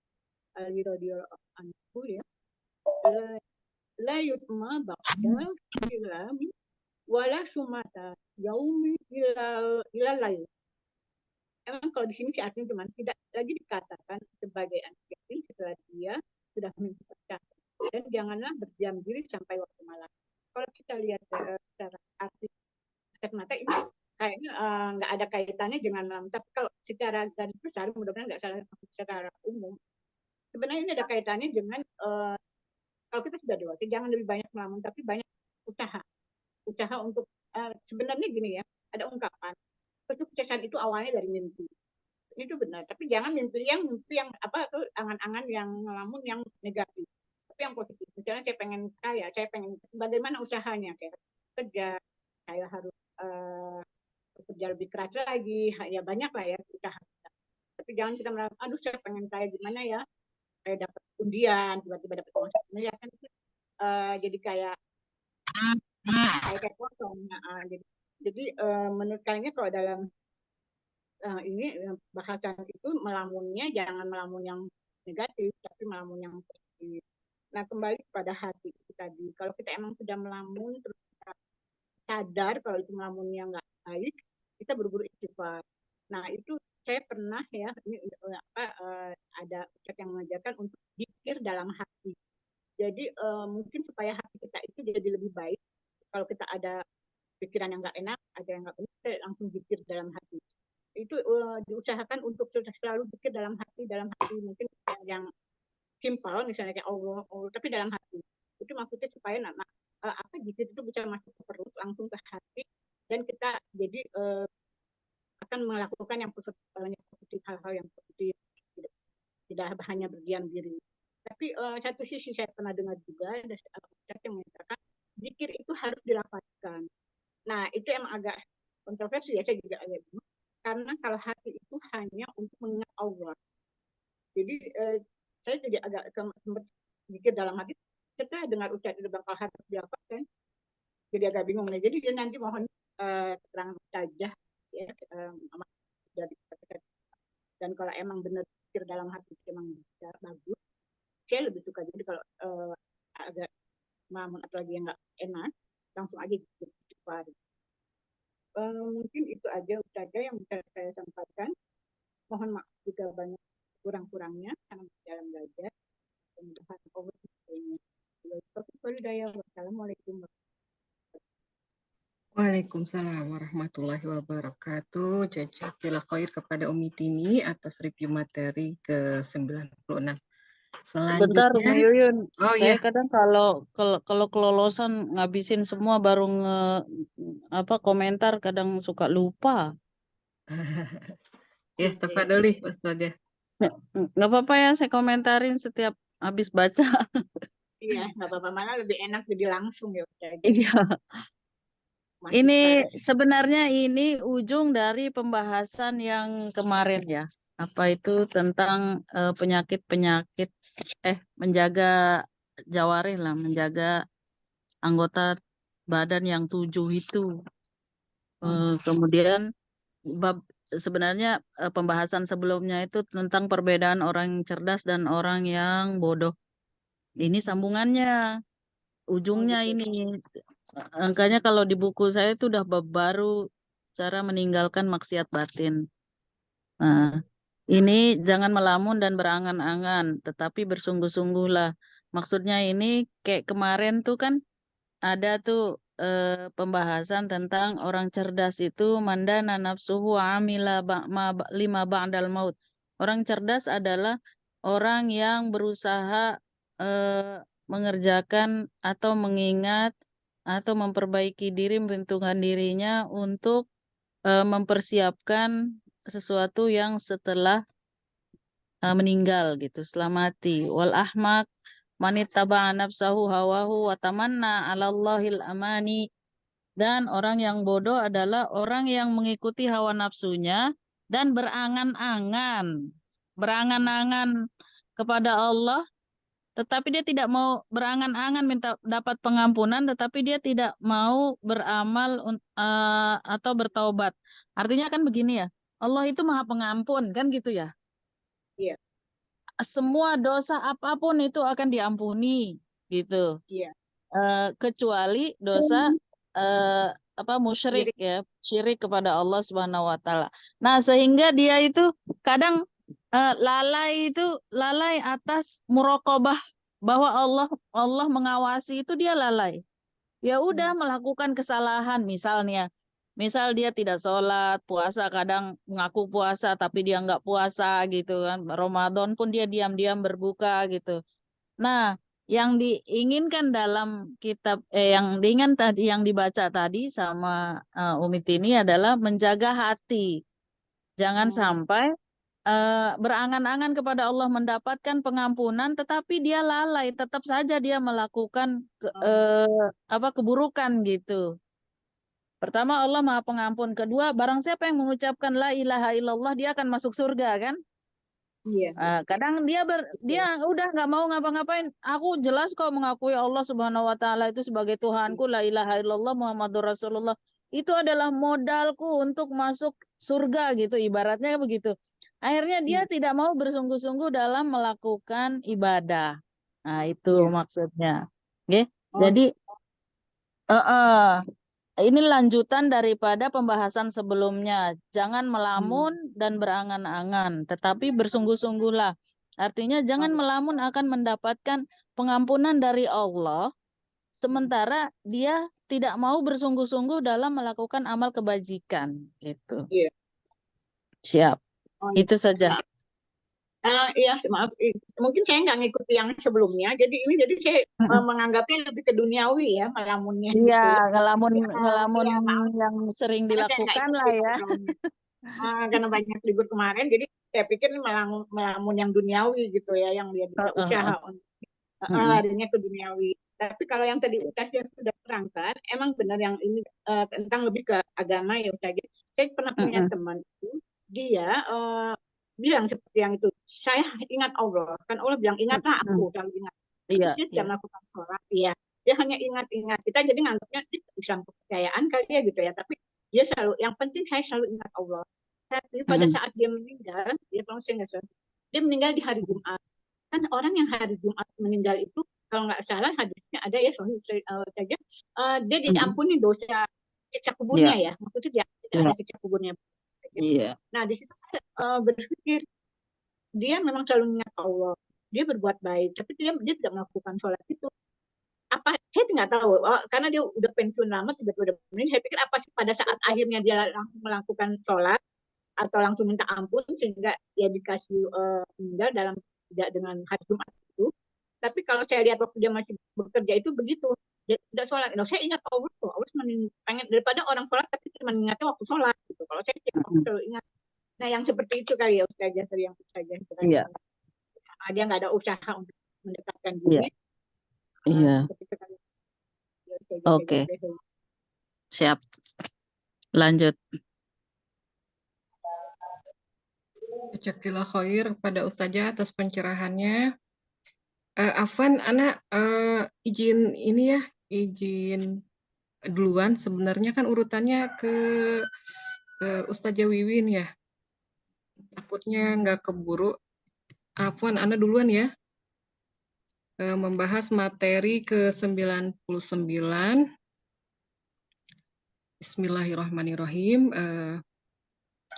Ali radhiyallahu anhu ya. La yutma ba'da ilami wala sumata yaumi ilal lail. Emang kalau di sini sih artinya cuma tidak lagi dikatakan sebagai anak yatim setelah dia sudah menikah, dan janganlah berdiam diri sampai waktu malam. Kalau kita lihat secara arti mata ini kayaknya nggak ada kaitannya dengan malam, tapi kalau secara garis besar mudah-mudahan nggak salah secara umum, sebenarnya ini ada kaitannya dengan kalau kita sudah dewasa jangan lebih banyak melamun, tapi banyak usaha untuk sebenarnya gini ya, ada ungkapan kesuksesan itu awalnya dari mimpi, itu benar, tapi jangan mimpi yang apa tuh angan-angan yang ngelamun yang negatif, tapi yang positif. Misalnya saya pengen kaya, saya pengen bagaimana usahanya, kayak kerja, saya harus kerja lebih keras lagi, ya banyak lah ya usaha. Tapi jangan kita merasa, aduh saya pengen kaya gimana ya, saya dapat undian, tiba-tiba dapat uang 1 miliar kan, jadi kayak kosong. Jadi menurut kayaknya kalau dalam ini bahasan itu melamunnya jangan melamun yang negatif, tapi melamun yang positif. Nah, kembali kepada hati itu tadi. Kalau kita emang sudah melamun, terus kita sadar kalau itu melamunnya nggak baik, kita buru-buru istighfar. Nah, itu saya pernah ya, ini ada ustaz yang mengajarkan untuk zikir dalam hati. Jadi mungkin supaya hati kita itu jadi lebih baik. Kalau kita ada pikiran yang nggak enak, ada yang nggak benar, kita langsung zikir dalam hati. Itu diusahakan untuk selalu zikir dalam hati mungkin yang simpel misalnya kayak Allah, tapi dalam hati. Itu maksudnya supaya zikir itu bisa masuk ke perut, langsung ke hati, dan kita jadi akan melakukan yang positif, hal-hal yang positif, tidak hanya berdiam diri. Tapi satu sisi saya pernah dengar juga ada ustaz yang mengatakan zikir itu harus dilafazkan. Nah, itu emang agak kontroversi ya, saya juga agak bingung. Karena kalau hati itu hanya untuk mengingat Allah. Jadi saya jadi agak sempat zikir dalam hati. Setelah dengar ustaz itu bakal harus dilafazkan, jadi agak bingung nih. Jadi nanti mohon keterangan saja ya, dan kalau emang benar zikir dalam hati emang bisa bagus, saya lebih suka. Jadi kalau agak melamun atau lagi yang nggak enak, langsung aja istighfar. Mungkin itu aja yang bisa saya sampaikan. Mohon maaf jika banyak kurang-kurangnya karena dalam belajar. Mudah-mudahan Allah berkah. Wassalamualaikum. Waalaikumsalam warahmatullahi wabarakatuh. Jazakallah khair kepada Umi Tini atas review materi ke-96. Sebentar Selanjutnya, Umi Yuyun, saya ya, kadang kalau kelolosan ngabisin semua baru komentar kadang suka lupa. ya tafadholi Ustazah. Nggak apa-apa ya, saya komentarin setiap habis baca. Iya, nggak apa-apa, malah lebih enak jadi langsung ya. Iya. Ini sebenarnya ini ujung dari pembahasan yang kemarin ya. Apa itu tentang penyakit-penyakit menjaga jawarih lah, menjaga anggota badan yang 7 itu. Kemudian sebenarnya pembahasan sebelumnya itu tentang perbedaan orang cerdas dan orang yang bodoh. Ini sambungannya, ujungnya ini. Angkanya kalau di buku saya itu udah bab baru cara meninggalkan maksiat batin. Nah, Ini jangan melamun dan berangan-angan, tetapi bersungguh-sungguhlah. Maksudnya ini kayak kemarin tuh kan ada tuh pembahasan tentang orang cerdas itu mandana nafsuhu amila lima ba'dal maut. Orang cerdas adalah orang yang berusaha mengerjakan atau mengingat atau memperbaiki diri, membentukkan dirinya untuk mempersiapkan sesuatu yang setelah meninggal gitu, setelah mati. Wal ahmak manittaba'a nafsahu hawahu wa tamanna 'ala Allahil amani. Dan orang yang bodoh adalah orang yang mengikuti hawa nafsunya dan berangan-angan. Berangan-angan kepada Allah, tetapi dia tidak mau berangan-angan minta dapat pengampunan, tetapi dia tidak mau beramal atau bertaubat. Artinya kan begini ya, Allah itu Maha Pengampun kan gitu ya. Iya. Semua dosa apapun itu akan diampuni gitu. Iya. Kecuali dosa musyrik Syirik. ya, syirik kepada Allah Subhanahu wa taala. Nah, sehingga dia itu kadang lalai atas muraqabah bahwa Allah mengawasi itu dia lalai. Ya udah melakukan kesalahan misalnya. Misal dia tidak sholat, puasa kadang mengaku puasa tapi dia nggak puasa gitu kan. Ramadan pun dia diam-diam berbuka gitu. Nah, yang diinginkan dalam kitab yang dibaca tadi sama Umi Tini adalah menjaga hati. Jangan sampai berangan-angan kepada Allah mendapatkan pengampunan, tetapi dia lalai, tetap saja dia melakukan keburukan gitu. Pertama, Allah Maha Pengampun. Kedua, barang siapa yang mengucapkan la ilaha illallah, dia akan masuk surga kan? Iya. Kadang dia udah nggak mau ngapa-ngapain. Aku jelas kok mengakui Allah Subhanahu wa taala itu sebagai Tuhanku, la ilaha illallah Muhammadur Rasulullah. Itu adalah modalku untuk masuk surga gitu, ibaratnya begitu. Akhirnya dia tidak mau bersungguh-sungguh dalam melakukan ibadah. Nah, itu Iya. maksudnya. Oke. Oh. Jadi ini lanjutan daripada pembahasan sebelumnya. Jangan melamun dan berangan-angan, tetapi bersungguh-sungguhlah. Artinya jangan melamun akan mendapatkan pengampunan dari Allah, sementara dia tidak mau bersungguh-sungguh dalam melakukan amal kebajikan. Gitu. Iya. Siap. Oh, Itu saja. Iya, maaf. Mungkin saya nggak ngikuti yang sebelumnya. Jadi saya menganggapnya lebih ke duniawi ya, melamunnya gitu Iya, ya. ngelamun Iya, maaf. yang sering Karena saya nggak dilakukan ikut lah gitu ya. programnya. Karena banyak libur kemarin, jadi saya pikir ini melamun yang duniawi gitu ya, yang dia usaha untuk larinya ke duniawi. Tapi kalau yang tadi Ustaz yang sudah terangkan, emang benar yang ini tentang lebih ke agama ya Ustaz. Saya pernah punya teman itu, dia bilang seperti yang itu, saya ingat Allah, kan Allah bilang ingatlah aku, selalu ingat. Iya. Dia tidak melakukan sholat, iya. Dia hanya ingat-ingat. Kita jadi nganggapnya Islam kepercayaan kali ya gitu ya, tapi dia selalu, yang penting saya selalu ingat Allah. Tapi pada saat dia meninggal, dia meninggal di hari Jumat. Kan orang yang hari Jumat meninggal itu, kalau nggak salah hadisnya ada ya, saja dia diampuni dosa cicak kuburnya ya, maksudnya dia tidak ada cicak kuburnya. Iya. Nah di situ saya berpikir dia memang selalu ingat Allah, dia berbuat baik, tapi dia tidak melakukan sholat itu. Apa saya nggak tahu, karena dia udah pensiun lama, tiba-tiba saya pikir apa sih pada saat akhirnya dia langsung melakukan sholat atau langsung minta ampun sehingga dia dikasih meninggal dalam tidak dengan hari Jumat itu. Tapi kalau saya lihat waktu dia masih bekerja itu begitu, dia tidak sholat. Nah, saya ingat Allah tuh, Allah pengen daripada orang sholat tapi cuma ingatnya waktu sholat gitu. Kalau saya selalu ingat. Nah, yang seperti itu kali ya Ustazah, dari yang Ustazah. Iya. Dia nggak ada usaha untuk mendekatkan diri. Iya. Oke. Siap. Lanjut. Jazakallah khair kepada Ustazah atas pencerahannya. Afwan, anak izin ini ya, izin duluan. Sebenarnya kan urutannya ke Ustazah Wiwin ya. Takutnya nggak keburu. Afwan, anak duluan ya. Membahas materi ke-99. Bismillahirrahmanirrahim.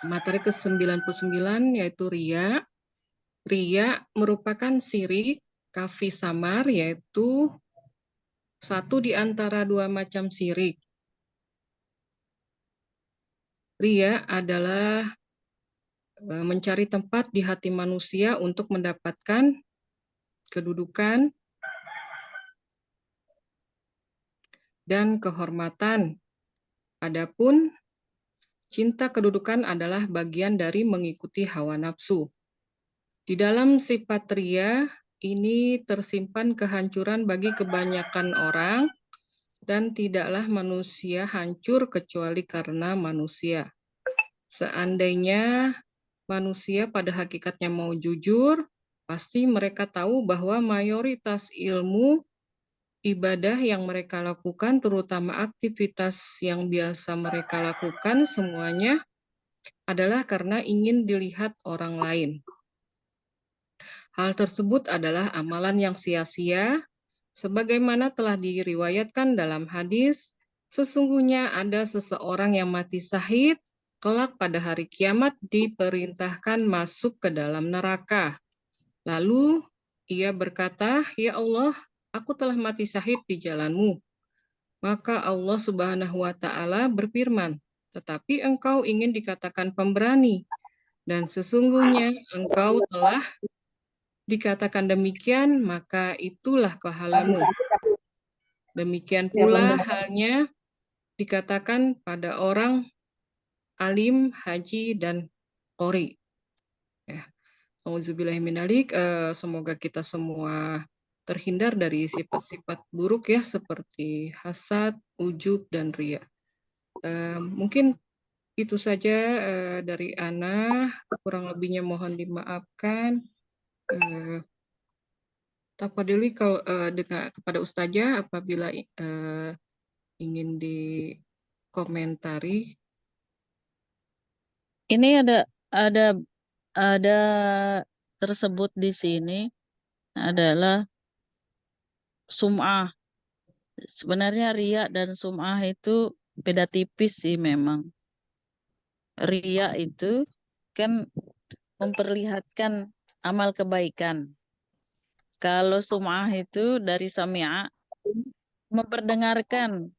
Materi ke-99 yaitu riya. Riya merupakan syirik kafi samar, yaitu satu di antara dua macam syirik. Riya adalah mencari tempat di hati manusia untuk mendapatkan kedudukan dan kehormatan. Adapun cinta kedudukan adalah bagian dari mengikuti hawa nafsu. Di dalam sifat riya ini tersimpan kehancuran bagi kebanyakan orang, dan tidaklah manusia hancur kecuali karena manusia. Seandainya manusia pada hakikatnya mau jujur, pasti mereka tahu bahwa mayoritas ilmu ibadah yang mereka lakukan, terutama aktivitas yang biasa mereka lakukan, semuanya adalah karena ingin dilihat orang lain. Hal tersebut adalah amalan yang sia-sia, sebagaimana telah diriwayatkan dalam hadis, sesungguhnya ada seseorang yang mati syahid, kelak pada hari kiamat diperintahkan masuk ke dalam neraka. Lalu ia berkata, "Ya Allah, aku telah mati syahid di jalan-Mu." Maka Allah Subhanahu wa Ta'ala berfirman, "Tetapi engkau ingin dikatakan pemberani, dan sesungguhnya engkau telah dikatakan demikian, maka itulah pahalamu." Demikian pula halnya dikatakan pada orang alim, haji, dan qori. Ya. Auzubillahiminalik, semoga kita semua terhindar dari sifat-sifat buruk ya, seperti hasad, ujub, dan riya. Mungkin itu saja dari Ana, kurang lebihnya mohon dimaafkan. Tafadholi kalau dengan kepada Ustazah apabila ingin dikomentari. Ini ada tersebut di sini adalah sum'ah. Sebenarnya riya dan sum'ah itu beda tipis sih memang. Riya itu kan memperlihatkan amal kebaikan. Kalau sum'ah itu dari sami'a, memperdengarkan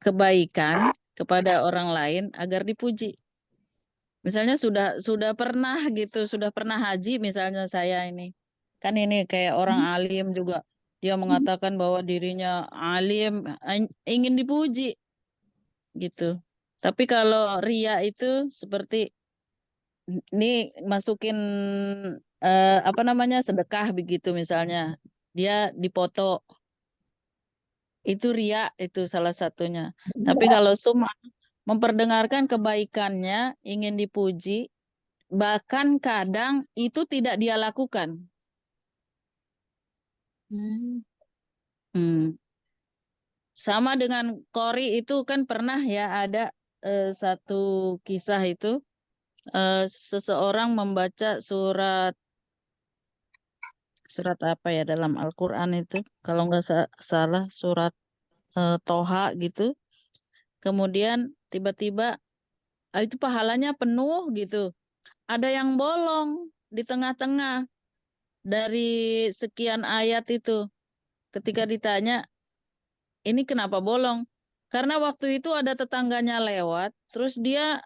kebaikan kepada orang lain agar dipuji. Misalnya sudah pernah gitu, sudah pernah haji misalnya saya ini. Kan ini kayak orang alim juga. Dia mengatakan bahwa dirinya alim, ingin dipuji gitu. Tapi kalau riya itu seperti ini masukin apa namanya sedekah begitu misalnya. Dia dipoto. Itu riya itu salah satunya. Tapi kalau sum'ah memperdengarkan kebaikannya, ingin dipuji, bahkan kadang itu tidak dia lakukan. Sama dengan qori itu kan pernah ya ada satu kisah itu seseorang membaca surat apa ya dalam Al-Quran itu kalau nggak salah surat Toha gitu. Kemudian tiba-tiba itu pahalanya penuh gitu. Ada yang bolong di tengah-tengah dari sekian ayat itu. Ketika ditanya, ini kenapa bolong? Karena waktu itu ada tetangganya lewat, terus dia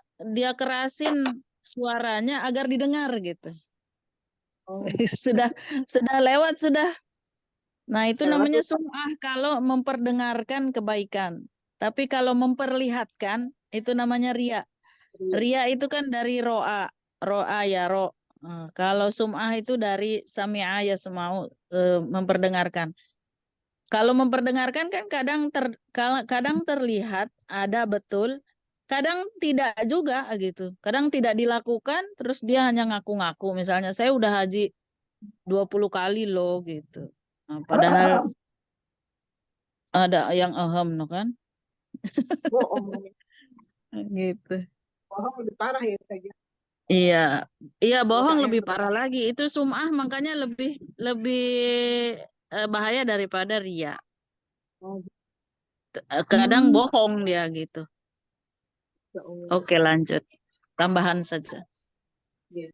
kerasin suaranya agar didengar gitu. sudah lewat sudah. Nah, itu namanya sum'ah kalau memperdengarkan kebaikan. Tapi kalau memperlihatkan itu namanya riya. Riya itu kan dari ro'a. Ro'a ya ro. Kalau sum'ah itu dari sami'a ya semau memperdengarkan. Kalau memperdengarkan kan kadang terlihat ada betul, kadang tidak juga gitu. Kadang tidak dilakukan terus dia hanya ngaku-ngaku. Misalnya saya udah haji 20 kali loh gitu. Nah, padahal ada yang no kan? Bohong. Gitu. Bohong lebih parah ya saja. Iya bohong lebih parah lagi. Itu sum'ah makanya lebih bahaya daripada riya. Kadang bohong dia gitu. Oke, lanjut. Tambahan saja. Ya.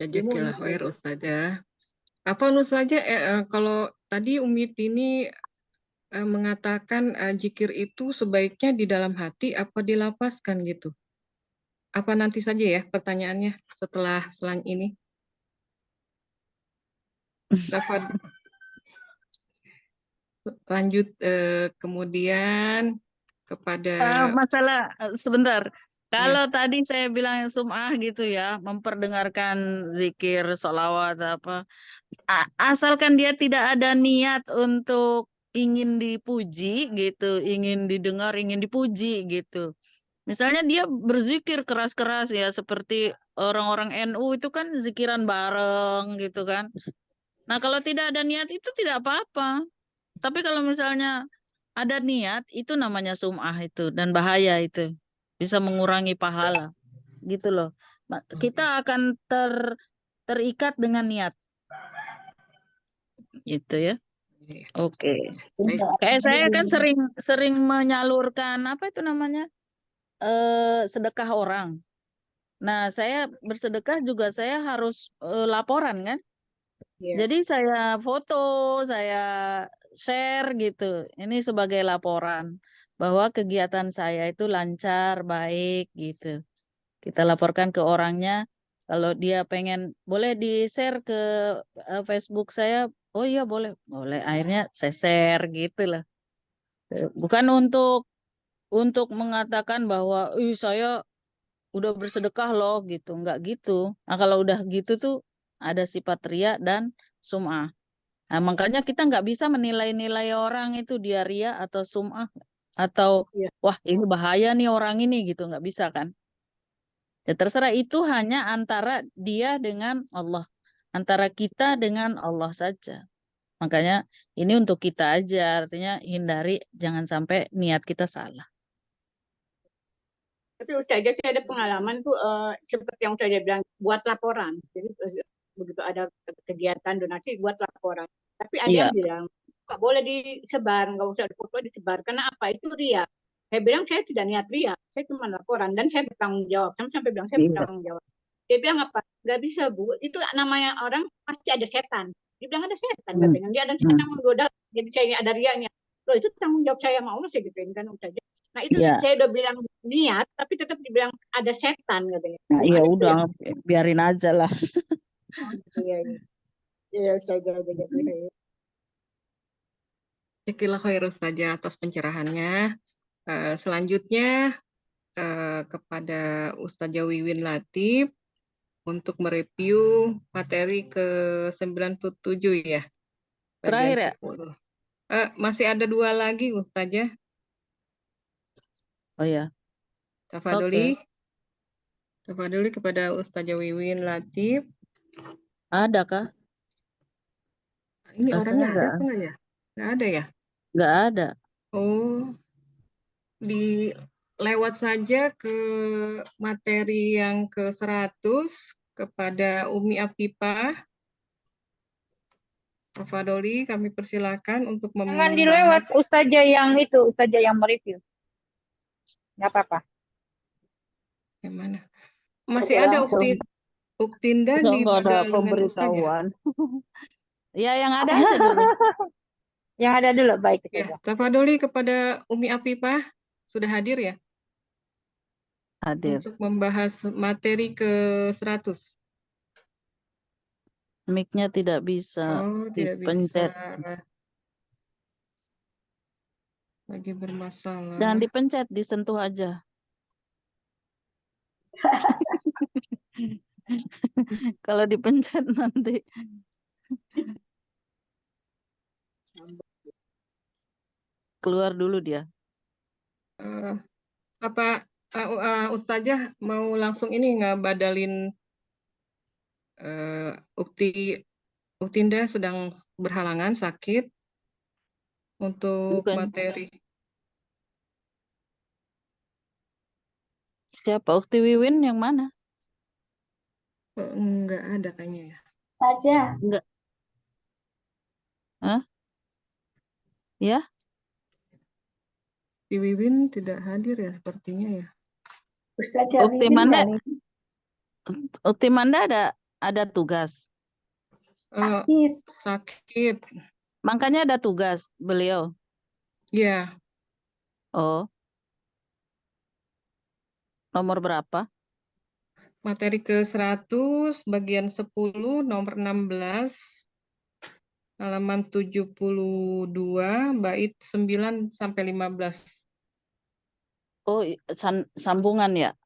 Jazakillah khair Ustazah. Apa Ustazah kalau tadi Umi Tini mengatakan zikir itu sebaiknya di dalam hati apa dilapaskan gitu? Apa nanti saja ya pertanyaannya setelah ini? Dapat lanjut kemudian kepada Masalah sebentar. Kalau tadi saya bilang sum'ah gitu ya, memperdengarkan zikir, sholawat apa, asalkan dia tidak ada niat untuk ingin dipuji gitu, ingin didengar, ingin dipuji gitu. Misalnya dia berzikir keras-keras ya, seperti orang-orang NU itu kan zikiran bareng gitu kan. Nah kalau tidak ada niat itu tidak apa-apa. Tapi kalau misalnya ada niat, itu namanya sum'ah itu, dan bahaya itu. Bisa mengurangi pahala, gitu loh. Kita akan terikat dengan niat, gitu ya. Oke. Kayak saya kan sering menyalurkan, apa itu namanya? Sedekah orang. Nah, saya bersedekah juga saya harus laporan kan? Ya. Jadi saya foto, saya share gitu. Ini sebagai laporan bahwa kegiatan saya itu lancar, baik gitu. Kita laporkan ke orangnya. Kalau dia pengen, boleh di-share ke Facebook saya. Oh iya boleh, boleh. Akhirnya saya share gitu lah. Bukan untuk mengatakan bahwa, saya udah bersedekah loh gitu, nggak gitu. Nah kalau udah gitu tuh ada sifat ria dan sum'ah. Nah, makanya kita nggak bisa menilai-nilai orang itu dia ria atau sum'ah atau Ya. wah ini bahaya nih orang ini gitu, nggak bisa kan? Ya terserah, itu hanya antara dia dengan Allah, antara kita dengan Allah saja. Makanya ini untuk kita aja, artinya hindari jangan sampai niat kita salah. Tapi Ustazah saya ada pengalaman tuh seperti yang Ustazah bilang, buat laporan. Jadi begitu ada kegiatan donasi buat laporan. Tapi ada Iya. yang bilang nggak boleh disebar, nggak usah foto disebar. Karena apa? Itu ria. Saya bilang saya tidak niat ria, saya cuma laporan dan saya bertanggung jawab. Sampai bilang saya Iya. bertanggung jawab. Dia bilang apa? Nggak bisa Bu, itu namanya orang pasti ada setan. Dia bilang ada setan, katanya. Dia ada setan menggoda, jadi saya ada rianya. Loh itu tanggung jawab saya, mau saya gituin kan Ustazah. Nah itu Iya. saya udah bilang niat, tapi tetap dibilang ada setan katanya. Nah, ya Gimana udah, ya? biarin aja lah. Iya, iya. Iya, saya jaga. Jazakallah khair Ustazah atas pencerahannya. Selanjutnya kepada Ustazah Wiwin Latif untuk mereview materi ke-97 ya. Bagian Terakhir ya? 10. Masih ada 2 lagi Ustazah. Oh ya. Tafadholi. Tafadholi kepada Ustazah Wiwin Latif. Ada kah? Ini Rasanya orangnya ada apa enggak ya? Enggak ada ya? Nggak ada. Oh, lewat saja ke materi yang ke-100 kepada Umi Afifah. Tafadholi, kami persilakan untuk Jangan dilewat Ustazah yang itu, Ustazah yang mereview. Nggak apa-apa. Yang mana? Masih ada Uktinda di Nggak ada Badal dengan Ustazah. pemberitahuan. Ya yang ada aja dulu. Yang ada dulu, baik. Ya, tafadholi kepada Umi Afifah, sudah hadir ya? Hadir. Untuk membahas materi ke-100. Mic-nya tidak bisa Tidak dipencet. bisa. Lagi bermasalah. Jangan dipencet, disentuh aja. Kalau dipencet nanti. Keluar dulu dia. Apa Ustazah mau langsung ini badalin Uktinda sedang berhalangan sakit untuk Bukan. materi. Siapa? Ukti Wiwin yang mana? Enggak ada kayaknya ya. Saja. Enggak. Hah? Ya? Di Wiwin tidak hadir ya sepertinya ya. Ustazah Ukti Wiwin Manda, kali Ukti Manda ada tugas. sakit. Sakit. Makanya ada tugas beliau. Ya, Oh, nomor berapa? materi ke-100, bagian 10, nomor 16, halaman 72, bait 9 sampai 15. Oh, sambungan ya?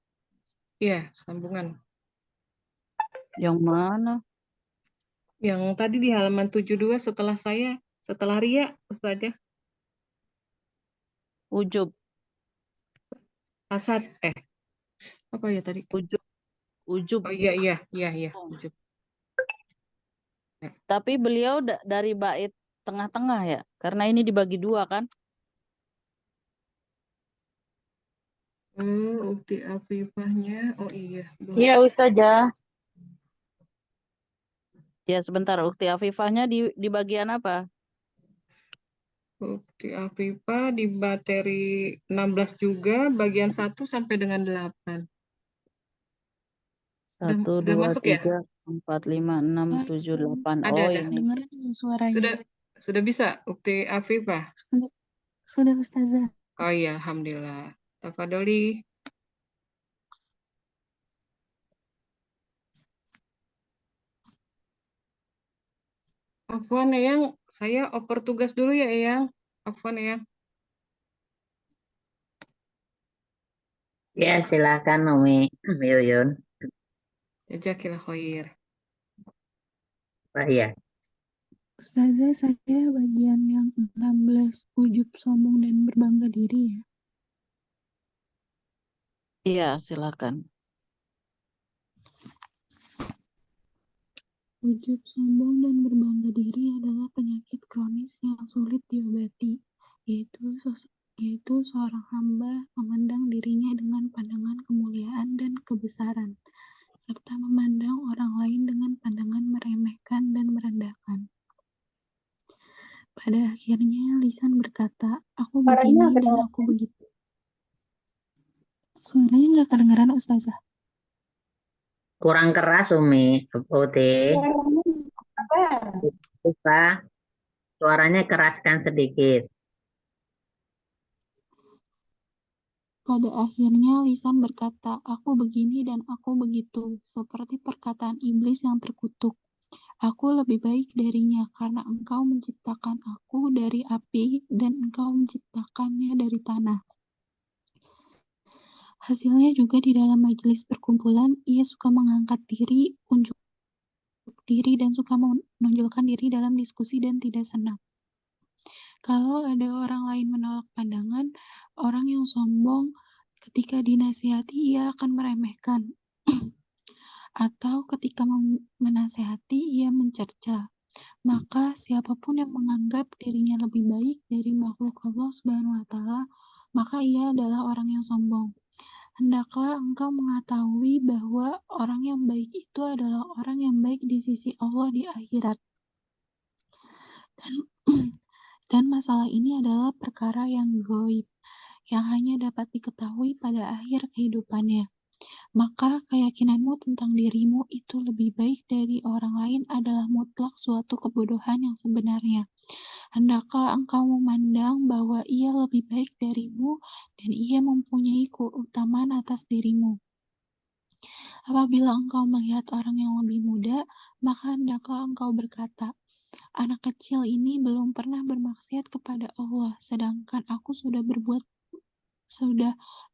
Iya, sambungan. Yang mana? Yang tadi di halaman 72 setelah Ria, Ustazah. Ujub, Asad, apa ya tadi? ujub, ujub. Oh iya. Ujub. Tapi beliau dari bait tengah-tengah ya? Karena ini dibagi dua kan? Ukti Afifahnya. Oh iya. Iya, Ustazah. Ya sebentar, Ukti Afifahnya di bagian apa? Ukti Afifah di materi 16 juga, bagian 1 sampai dengan 8. 1, Udah 2, masuk ya? 3, 4, 5, 6, 7, 8. Ada. Oh ini. Dengeran ya suaranya? Sudah bisa Ukti Afifah? Sudah Ustazah. Oh iya, alhamdulillah. Tafadoli. Afwan Eyang, saya oper tugas dulu ya Eyang. Afwan Eyang. Ya, silakan Umi Yuyun. Jazakillah khair. Pak ya. Ustazah, saya bagian yang 16, ujub, sombong, dan berbangga diri ya. Iya, silakan. Ujub, sombong, dan berbangga diri adalah penyakit kronis yang sulit diobati, yaitu seorang hamba memandang dirinya dengan pandangan kemuliaan dan kebesaran, serta memandang orang lain dengan pandangan meremehkan dan merendahkan. Pada akhirnya lisan berkata, aku begini dan aku begitu. Suaranya nggak kedengeran Ustazah. Kurang keras Umi. Uti. Lupa. Suaranya keraskan sedikit. Pada akhirnya lisan berkata, aku begini dan aku begitu, seperti perkataan iblis yang terkutuk. Aku lebih baik darinya karena engkau menciptakan aku dari api dan engkau menciptakannya dari tanah. Hasilnya juga di dalam majelis perkumpulan, ia suka mengangkat diri, unjuk diri, dan suka menonjolkan diri dalam diskusi dan tidak senang. Kalau ada orang lain menolak pandangan, orang yang sombong ketika dinasihati ia akan meremehkan. Atau ketika menasehati ia mencerca. Maka siapapun yang menganggap dirinya lebih baik dari makhluk Allah Subhanahu wa Ta'ala, maka ia adalah orang yang sombong. Hendaklah engkau mengetahui bahwa orang yang baik itu adalah orang yang baik di sisi Allah di akhirat. Dan masalah ini adalah perkara yang gaib, yang hanya dapat diketahui pada akhir kehidupannya. Maka keyakinanmu tentang dirimu itu lebih baik dari orang lain adalah mutlak suatu kebodohan yang sebenarnya. Hendaklah engkau memandang bahwa ia lebih baik darimu dan ia mempunyai keutamaan atas dirimu. Apabila engkau melihat orang yang lebih muda, maka hendaklah engkau berkata, anak kecil ini belum pernah bermaksiat kepada Allah, sedangkan aku sudah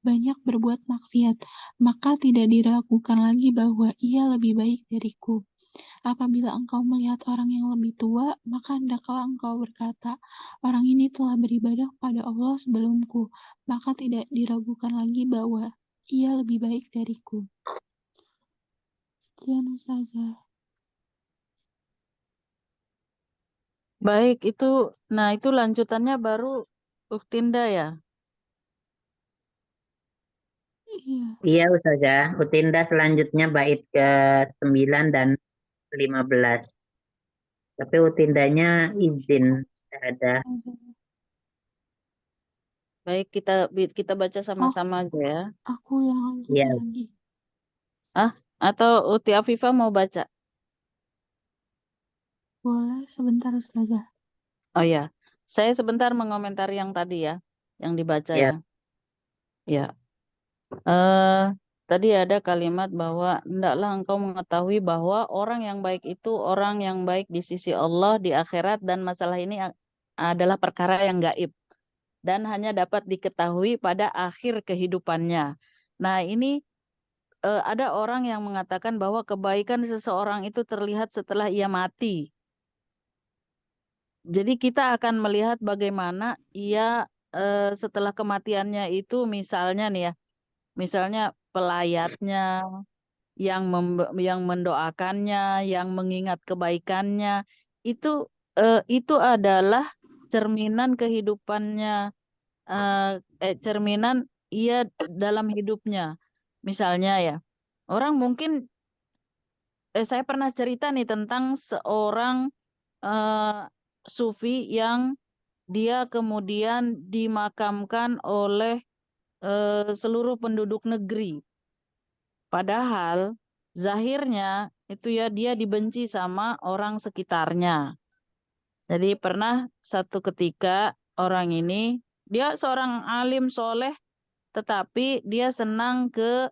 banyak berbuat maksiat, maka tidak diragukan lagi bahwa ia lebih baik dariku. Apabila engkau melihat orang yang lebih tua, maka hendaklah engkau berkata, orang ini telah beribadah kepada Allah sebelumku, maka tidak diragukan lagi bahwa ia lebih baik dariku. Sekian Ustazah. Baik, itu lanjutannya baru Uktinda ya? Iya. Iya Ustazah. Utinda selanjutnya bait ke-9 dan 15. Tapi Utindanya izin ada. Baik, kita baca Oh, sama-sama aja ya. aku yang lanjutin Ya, lagi. Atau Uti Afifah mau baca? Boleh sebentar Ustazah. Oh ya, saya sebentar mengomentari yang tadi ya, yang dibaca ya, ya. Ya, tadi ada kalimat bahwa hendaklah engkau mengetahui bahwa orang yang baik itu orang yang baik di sisi Allah di akhirat, dan masalah ini adalah perkara yang gaib dan hanya dapat diketahui pada akhir kehidupannya. Nah, ini ada orang yang mengatakan bahwa kebaikan seseorang itu terlihat setelah ia mati. Jadi kita akan melihat bagaimana ia setelah kematiannya itu, misalnya nih ya, misalnya pelayatnya yang mendoakannya, yang mengingat kebaikannya, itu adalah cerminan kehidupannya, cerminan ia dalam hidupnya. Misalnya ya, orang mungkin saya pernah cerita nih tentang seorang eh, sufi yang dia kemudian dimakamkan oleh seluruh penduduk negeri. Padahal zahirnya itu ya dia dibenci sama orang sekitarnya. Jadi pernah satu ketika orang ini, dia seorang alim soleh, tetapi dia senang ke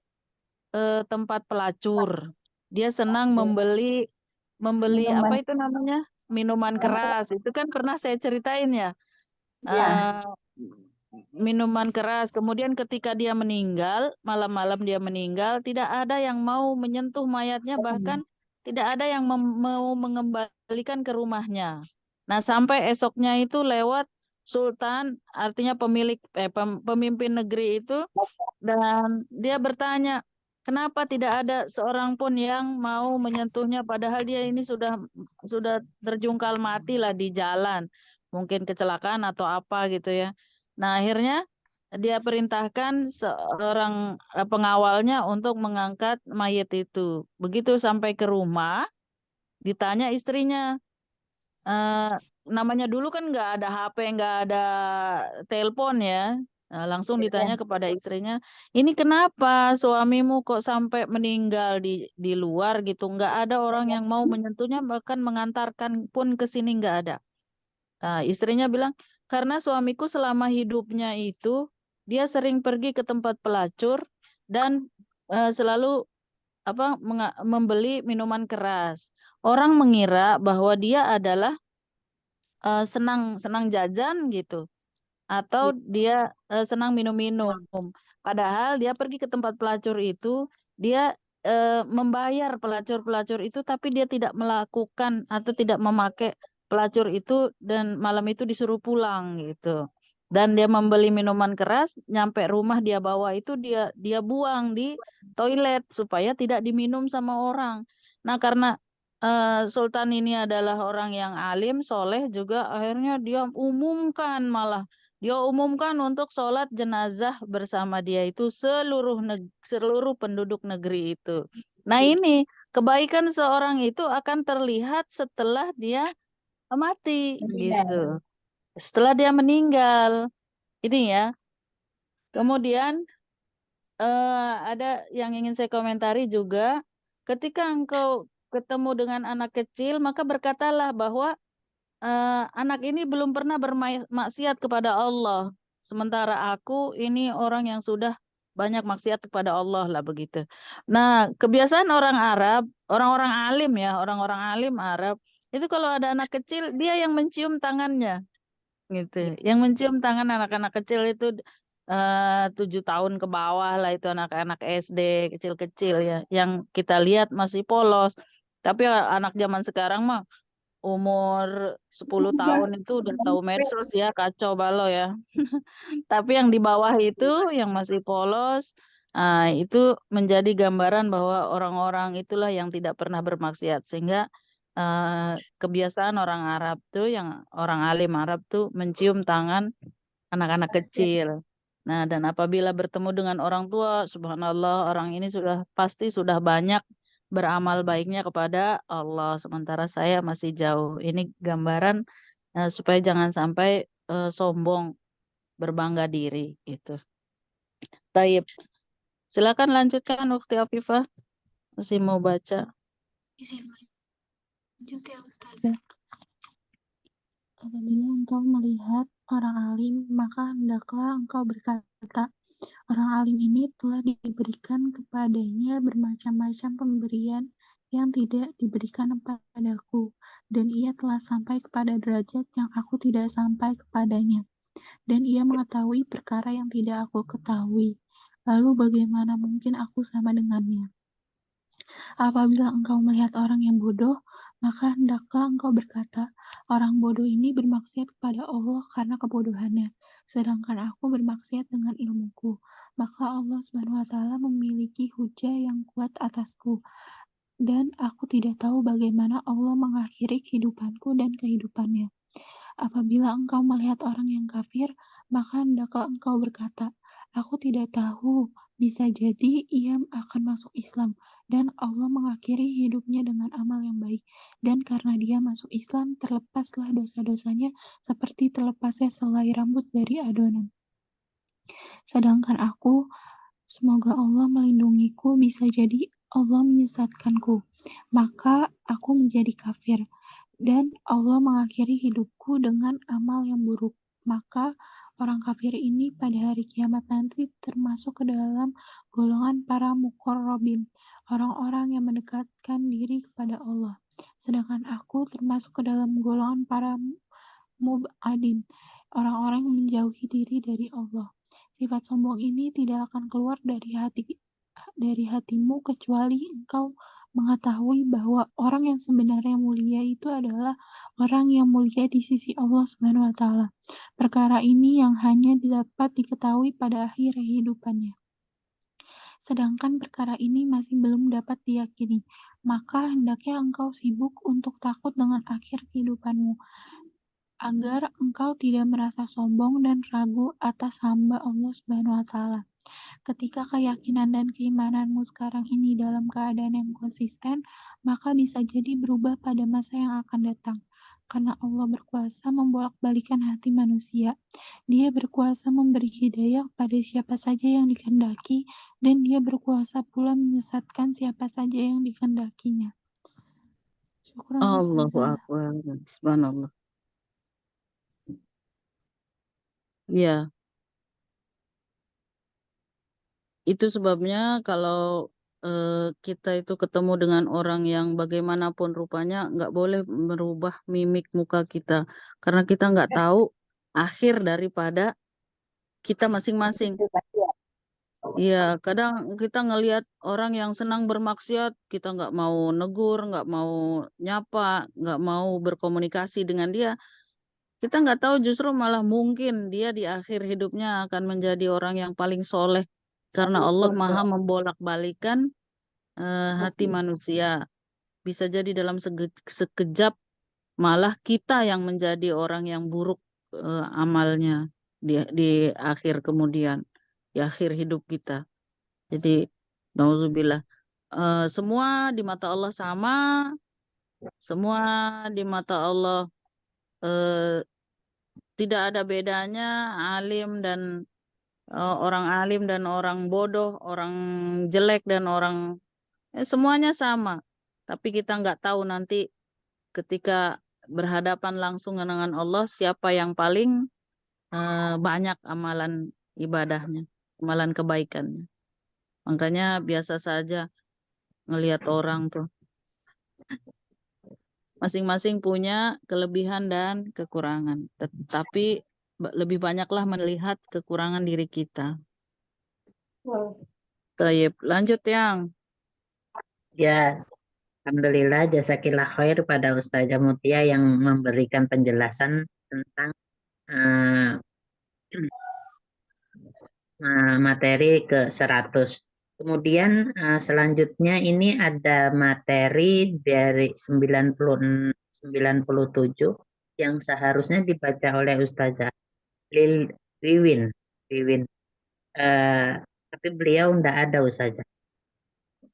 tempat pelacur. Dia senang membeli apa Minuman. itu namanya? Minuman keras. Itu kan pernah saya ceritain ya. Ya. eh, Minuman keras. Kemudian ketika dia meninggal, malam-malam dia meninggal, tidak ada yang mau menyentuh mayatnya, bahkan tidak ada yang mau mengembalikan ke rumahnya. Nah, sampai esoknya itu lewat sultan, artinya pemimpin negeri itu, dan dia bertanya, kenapa tidak ada seorang pun yang mau menyentuhnya, padahal dia ini sudah terjungkal mati lah di jalan, mungkin kecelakaan atau apa gitu ya. Nah, akhirnya dia perintahkan seorang pengawalnya untuk mengangkat mayat itu. Begitu sampai ke rumah, ditanya istrinya, namanya dulu kan nggak ada HP, nggak ada telepon ya. Nah, langsung ditanya kepada istrinya, ini kenapa suamimu kok sampai meninggal di luar gitu? Nggak ada orang yang mau menyentuhnya, bahkan mengantarkan pun ke sini nggak ada. Nah, istrinya bilang, karena suamiku selama hidupnya itu, dia sering pergi ke tempat pelacur dan selalu membeli minuman keras. Orang mengira bahwa dia adalah senang senang jajan gitu, atau dia senang minum-minum. Padahal dia pergi ke tempat pelacur itu, dia membayar pelacur-pelacur itu, tapi dia tidak melakukan atau tidak memakai pelacur itu, dan malam itu disuruh pulang gitu. Dan dia membeli minuman keras, nyampe rumah dia bawa itu, dia buang di toilet supaya tidak diminum sama orang. Nah, karena Sultan ini adalah orang yang alim, soleh juga, akhirnya dia umumkan untuk sholat jenazah bersama dia itu seluruh penduduk negeri itu. Nah, ini kebaikan seorang itu akan terlihat setelah dia mati gitu. Setelah dia meninggal. Ini ya. Kemudian ada yang ingin saya komentari juga. Ketika engkau ketemu dengan anak kecil, maka berkatalah bahwa anak ini belum pernah bermaksiat kepada Allah. Sementara aku ini orang yang sudah banyak maksiat kepada Allah lah begitu. Nah, kebiasaan orang Arab, orang-orang alim ya, orang-orang alim Arab, itu kalau ada anak kecil, dia yang mencium tangannya gitu. Yang mencium tangan anak-anak kecil itu 7 tahun ke bawah lah, itu anak-anak SD kecil-kecil ya, yang kita lihat masih polos. Tapi anak zaman sekarang mah umur 10 tahun itu udah tahu medsos ya, kacau balau ya. Tapi yang di bawah itu yang masih polos, itu menjadi gambaran bahwa orang-orang itulah yang tidak pernah bermaksiat. Sehingga kebiasaan orang Arab tuh, yang orang alim Arab tuh mencium tangan anak-anak kecil. Nah, dan apabila bertemu dengan orang tua, subhanallah, orang ini pasti sudah banyak beramal baiknya kepada Allah, sementara saya masih jauh. Ini gambaran supaya jangan sampai sombong berbangga diri gitu. Taib. Silakan lanjutkan Ukti Afifah. Masih mau baca. Izin lanjut ya Ustazah. Apabila engkau melihat orang alim, maka hendaklah engkau berkata, orang alim ini telah diberikan kepadanya bermacam-macam pemberian yang tidak diberikan kepadaku, dan ia telah sampai kepada derajat yang aku tidak sampai kepadanya, dan ia mengetahui perkara yang tidak aku ketahui. Lalu bagaimana mungkin aku sama dengannya? Apabila engkau melihat orang yang bodoh, maka hendaklah engkau berkata, orang bodoh ini bermaksiat kepada Allah karena kebodohannya, sedangkan aku bermaksiat dengan ilmuku. Maka Allah SWT memiliki hujah yang kuat atasku, dan aku tidak tahu bagaimana Allah mengakhiri kehidupanku dan kehidupannya. Apabila engkau melihat orang yang kafir, maka hendaklah engkau berkata, aku tidak tahu, bisa jadi ia akan masuk Islam, dan Allah mengakhiri hidupnya dengan amal yang baik, dan karena dia masuk Islam, terlepaslah dosa-dosanya seperti terlepasnya selai rambut dari adonan. Sedangkan aku, semoga Allah melindungiku, bisa jadi Allah menyesatkanku, maka aku menjadi kafir, dan Allah mengakhiri hidupku dengan amal yang buruk. Maka orang kafir ini pada hari kiamat nanti termasuk ke dalam golongan para muqarrabin, orang-orang yang mendekatkan diri kepada Allah. Sedangkan aku termasuk ke dalam golongan para mub'adin, orang-orang yang menjauhi diri dari Allah. Sifat sombong ini tidak akan keluar dari hatimu kecuali engkau mengetahui bahwa orang yang sebenarnya mulia itu adalah orang yang mulia di sisi Allah Subhanahu wa taala. Perkara ini yang hanya dapat diketahui pada akhir kehidupannya. Sedangkan perkara ini masih belum dapat diyakini, maka hendaknya engkau sibuk untuk takut dengan akhir kehidupanmu, agar engkau tidak merasa sombong dan ragu atas hamba Allah Subhanahu wa taala. Ketika keyakinan dan keimananmu sekarang ini dalam keadaan yang konsisten, maka bisa jadi berubah pada masa yang akan datang. Karena Allah berkuasa membolak-balikan hati manusia. Dia berkuasa memberi hidayah pada siapa saja yang dikehendaki, dan dia berkuasa pula menyesatkan siapa saja yang dikehendakinya. Syukran Allahu Ustazah. Akbar. Subhanallah. Ya, itu sebabnya kalau kita itu ketemu dengan orang yang bagaimanapun rupanya, nggak boleh merubah mimik muka kita, karena kita nggak tahu akhir daripada kita masing-masing. Iya, kadang kita ngelihat orang yang senang bermaksiat, kita nggak mau negur, nggak mau nyapa, nggak mau berkomunikasi dengan dia. Kita nggak tahu justru malah mungkin dia di akhir hidupnya akan menjadi orang yang paling soleh. Karena Allah maha membolak-balikan hati manusia. Bisa jadi dalam sekejap malah kita yang menjadi orang yang buruk amalnya di akhir kemudian, di akhir hidup kita. Jadi, nauzubillah. Semua di mata Allah sama, semua di mata Allah tidak ada bedanya alim dan orang alim dan orang bodoh, orang jelek dan orang semuanya sama. Tapi kita nggak tahu nanti ketika berhadapan langsung dengan Allah siapa yang paling banyak amalan ibadahnya, amalan kebaikannya. Makanya biasa saja ngelihat orang tuh masing-masing punya kelebihan dan kekurangan. Tetapi lebih banyaklah melihat kekurangan diri kita. Tayyib, lanjut yang. Ya, alhamdulillah jazakillah khair pada Ustazah Mutia yang memberikan penjelasan tentang materi ke-100. Kemudian selanjutnya ini ada materi dari 97 yang seharusnya dibaca oleh Ustazah Wiwin. Tapi beliau tidak ada Ustazah.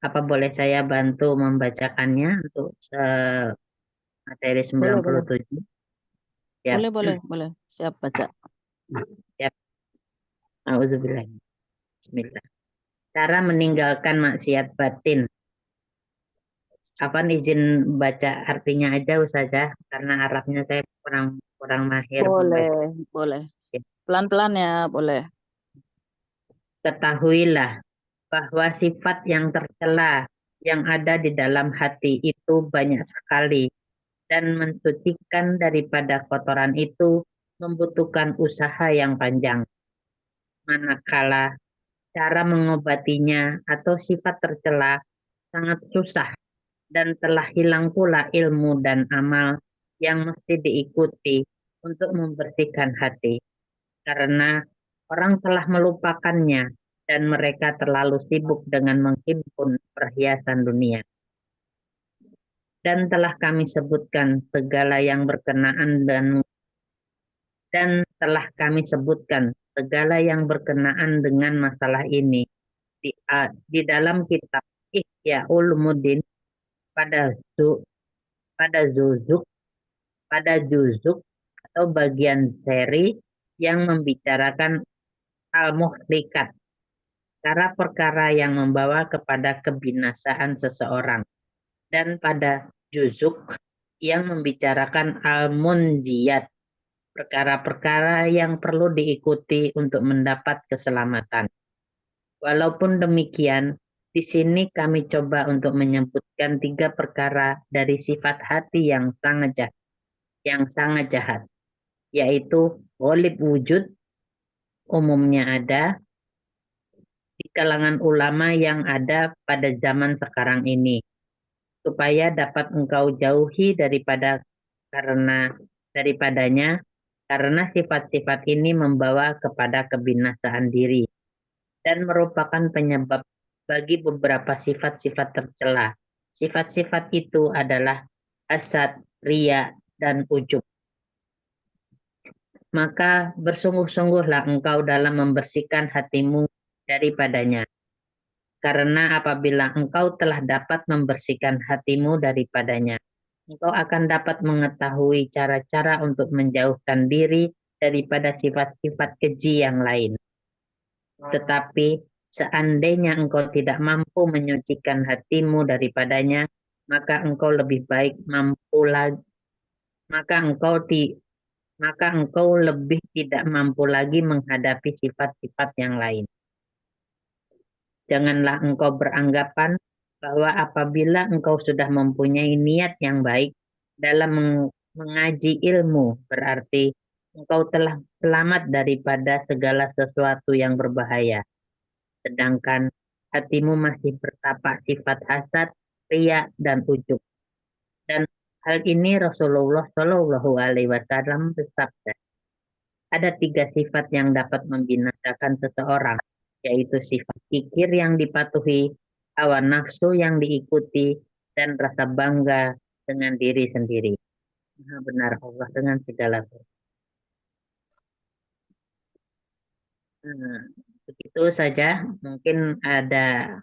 Apa boleh saya bantu membacakannya untuk materi 97? Boleh. Ya. Boleh. Siap baca. Ya. Nauzubillah. Bismillah. Cara meninggalkan maksiat batin. Afan izin baca artinya aja Ustazah, karena Arabnya saya kurang mahir membaca. Boleh. Pelan-pelan ya, boleh. Ketahuilah bahwa sifat yang tercela yang ada di dalam hati itu banyak sekali, dan mensucikan daripada kotoran itu membutuhkan usaha yang panjang. Manakala cara mengobatinya atau sifat tercela sangat susah, dan telah hilang pula ilmu dan amal yang mesti diikuti untuk membersihkan hati, karena orang telah melupakannya dan mereka terlalu sibuk dengan menghimpun perhiasan dunia. Dan telah kami sebutkan segala yang berkenaan dengan masalah ini di dalam kitab Ihya Ulumuddin pada juzuk atau bagian seri yang membicarakan al-muhlikat, perkara yang membawa kepada kebinasaan seseorang, dan pada juzuk yang membicarakan al-munjiyat, perkara-perkara yang perlu diikuti untuk mendapat keselamatan. Walaupun demikian, di sini kami coba untuk menyebutkan 3 perkara dari sifat hati yang sangat jahat, yaitu ghalib wujud, umumnya ada di kalangan ulama yang ada pada zaman sekarang ini, supaya dapat engkau jauhi daripadanya, karena sifat-sifat ini membawa kepada kebinasaan diri dan merupakan penyebab bagi beberapa sifat-sifat tercela. Sifat-sifat itu adalah hasad, riya, dan ujub. Maka bersungguh-sungguhlah engkau dalam membersihkan hatimu daripadanya. Karena apabila engkau telah dapat membersihkan hatimu daripadanya, engkau akan dapat mengetahui cara-cara untuk menjauhkan diri daripada sifat-sifat keji yang lain. Tetapi seandainya engkau tidak mampu menyucikan hatimu daripadanya, maka engkau lebih tidak mampu lagi menghadapi sifat-sifat yang lain. Janganlah engkau beranggapan bahwa apabila engkau sudah mempunyai niat yang baik dalam mengaji ilmu, berarti engkau telah selamat daripada segala sesuatu yang berbahaya. Sedangkan hatimu masih bertapak sifat hasad, riya, dan ujub. Dan hal ini Rasulullah Shallallahu Alaihi Wasallam bersabda, ada 3 sifat yang dapat membinasakan seseorang, yaitu sifat kikir yang dipatuhi, hawa nafsu yang diikuti, dan rasa bangga dengan diri sendiri. Maha benar Allah dengan segala sesuatu. Begitu saja. Mungkin ada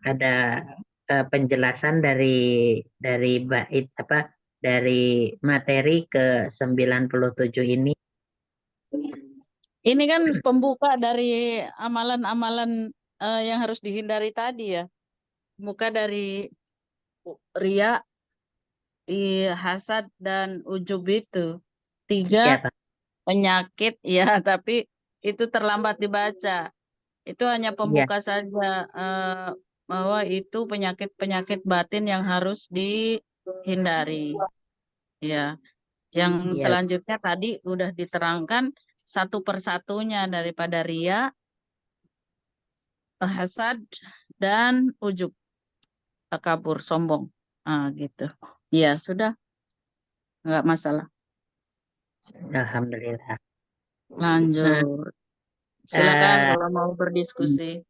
penjelasan dari bait dari materi ke 97 ini. Ini kan pembuka dari amalan-amalan yang harus dihindari tadi ya. Buka dari riya, di hasad dan ujub itu. 3 Ya, Pak. penyakit ya, tapi itu terlambat dibaca. Itu hanya pembuka saja bahwa itu penyakit-penyakit batin yang harus dihindari. Ya. Yang selanjutnya tadi udah diterangkan satu persatunya daripada riya, hasad, dan ujub, takabur, sombong. Gitu. Ya, sudah. Enggak masalah. Alhamdulillah. Lanjut. Silakan kalau mau berdiskusi.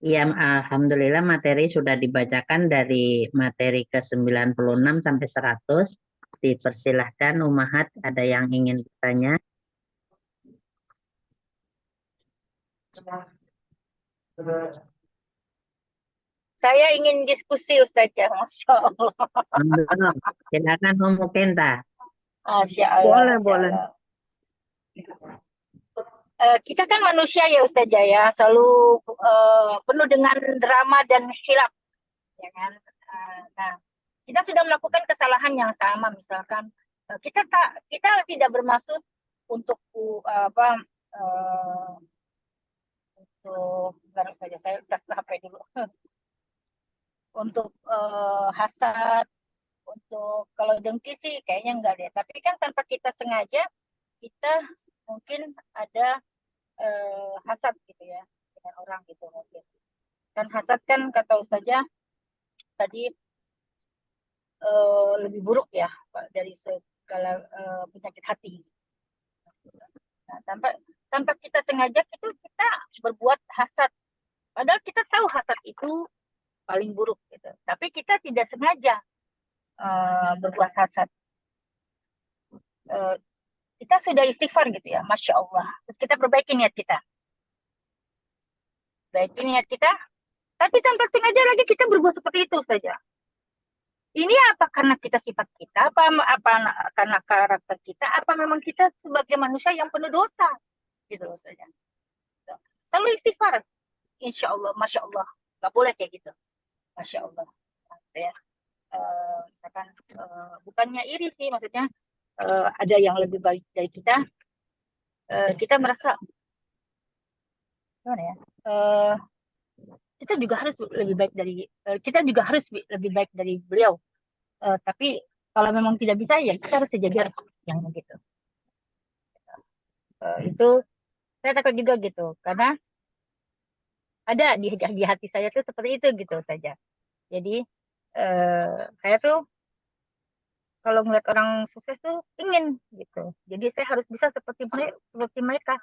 Ya, alhamdulillah materi sudah dibacakan dari materi ke 96 sampai 100. Dipersilahkan Umahat, ada yang ingin bertanya? Saya ingin diskusi Ustazah, Masya Allah. Silakan Om Kenta. Masya Allah. Boleh. kita kan manusia ya Ustazah ya, selalu penuh dengan drama dan khilaf, ya kan. Nah, kita sudah melakukan kesalahan yang sama, misalkan kita tidak bermaksud untuk untuk baru saja saya cas HP dulu untuk hasad, untuk kalau dengki sih kayaknya enggak deh. Tapi kan tanpa kita sengaja kita mungkin ada hasad gitu ya dengan orang gitu mungkin. Dan hasad kan kata Ustazah tadi lebih buruk ya dari segala penyakit hati. Nah, tanpa kita sengaja kita berbuat hasad. Padahal kita tahu hasad itu paling buruk gitu. Tapi kita tidak sengaja berbuat hasad. Kita sudah istighfar gitu ya, Masya Allah. Terus kita perbaiki niat kita. Perbaiki niat kita, tapi tanpa sengaja lagi kita berbuat seperti itu saja. Ini apa karena kita sifat kita, apa karena karakter kita, apa memang kita sebagai manusia yang penuh dosa, gitu saja. Selalu istighfar, insya Allah, Masya Allah. Gak boleh kayak gitu, Masya Allah. Ya. Misalkan bukannya iri sih, maksudnya ada yang lebih baik dari kita, kita merasa gimana ya? Kita juga harus lebih baik dari beliau. Tapi kalau memang tidak bisa ya kita harus sejajar yang begitu. Itu saya takut juga gitu, karena ada di hati saya tuh seperti itu gitu saja. Jadi saya tuh kalau melihat orang sukses tuh ingin gitu. Jadi saya harus bisa seperti mereka.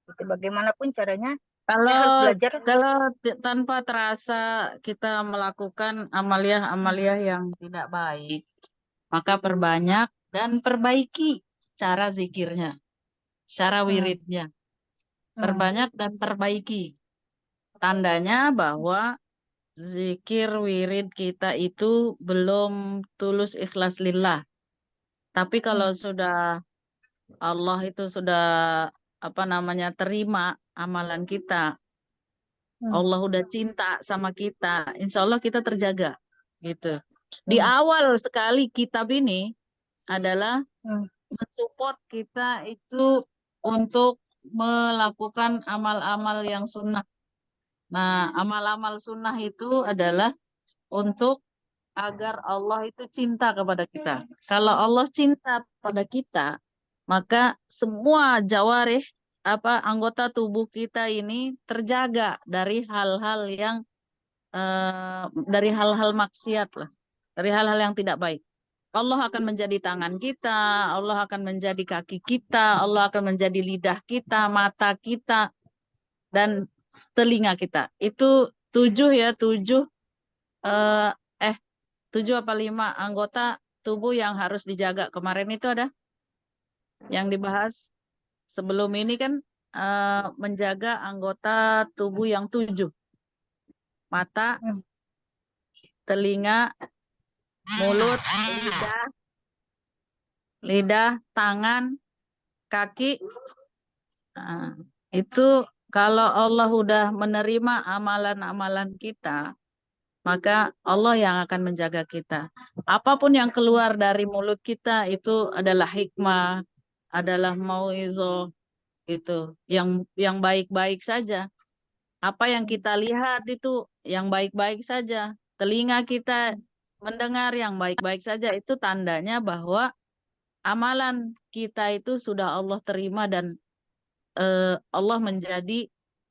Gitu. Bagaimanapun caranya, saya harus belajar. Kalau tanpa terasa kita melakukan amaliah-amaliah yang tidak baik, maka perbanyak dan perbaiki cara zikirnya, cara wiridnya. Perbanyak dan perbaiki. Tandanya bahwa zikir wirid kita itu belum tulus ikhlas lillah. Tapi kalau sudah Allah itu sudah terima amalan kita, Allah udah cinta sama kita, insya Allah kita terjaga gitu. Di awal sekali kitab ini adalah mensupport kita itu untuk melakukan amal-amal yang sunnah. Nah, amal-amal sunnah itu adalah untuk agar Allah itu cinta kepada kita. Kalau Allah cinta pada kita, maka semua jawarih anggota tubuh kita ini terjaga dari hal-hal yang dari hal-hal maksiat lah, dari hal-hal yang tidak baik. Allah akan menjadi tangan kita, Allah akan menjadi kaki kita, Allah akan menjadi lidah kita, mata kita, dan telinga kita. Itu 7 apa 5 anggota tubuh yang harus dijaga. Kemarin itu ada yang dibahas sebelum ini kan menjaga anggota tubuh yang 7. Mata, telinga, mulut, lidah, tangan, kaki. Nah, itu kalau Allah udah menerima amalan-amalan kita, maka Allah yang akan menjaga kita. Apapun yang keluar dari mulut kita itu adalah hikmah, adalah mauizah, gitu. Yang baik-baik saja. Apa yang kita lihat itu yang baik-baik saja. Telinga kita mendengar yang baik-baik saja. Itu tandanya bahwa amalan kita itu sudah Allah terima dan Allah menjadi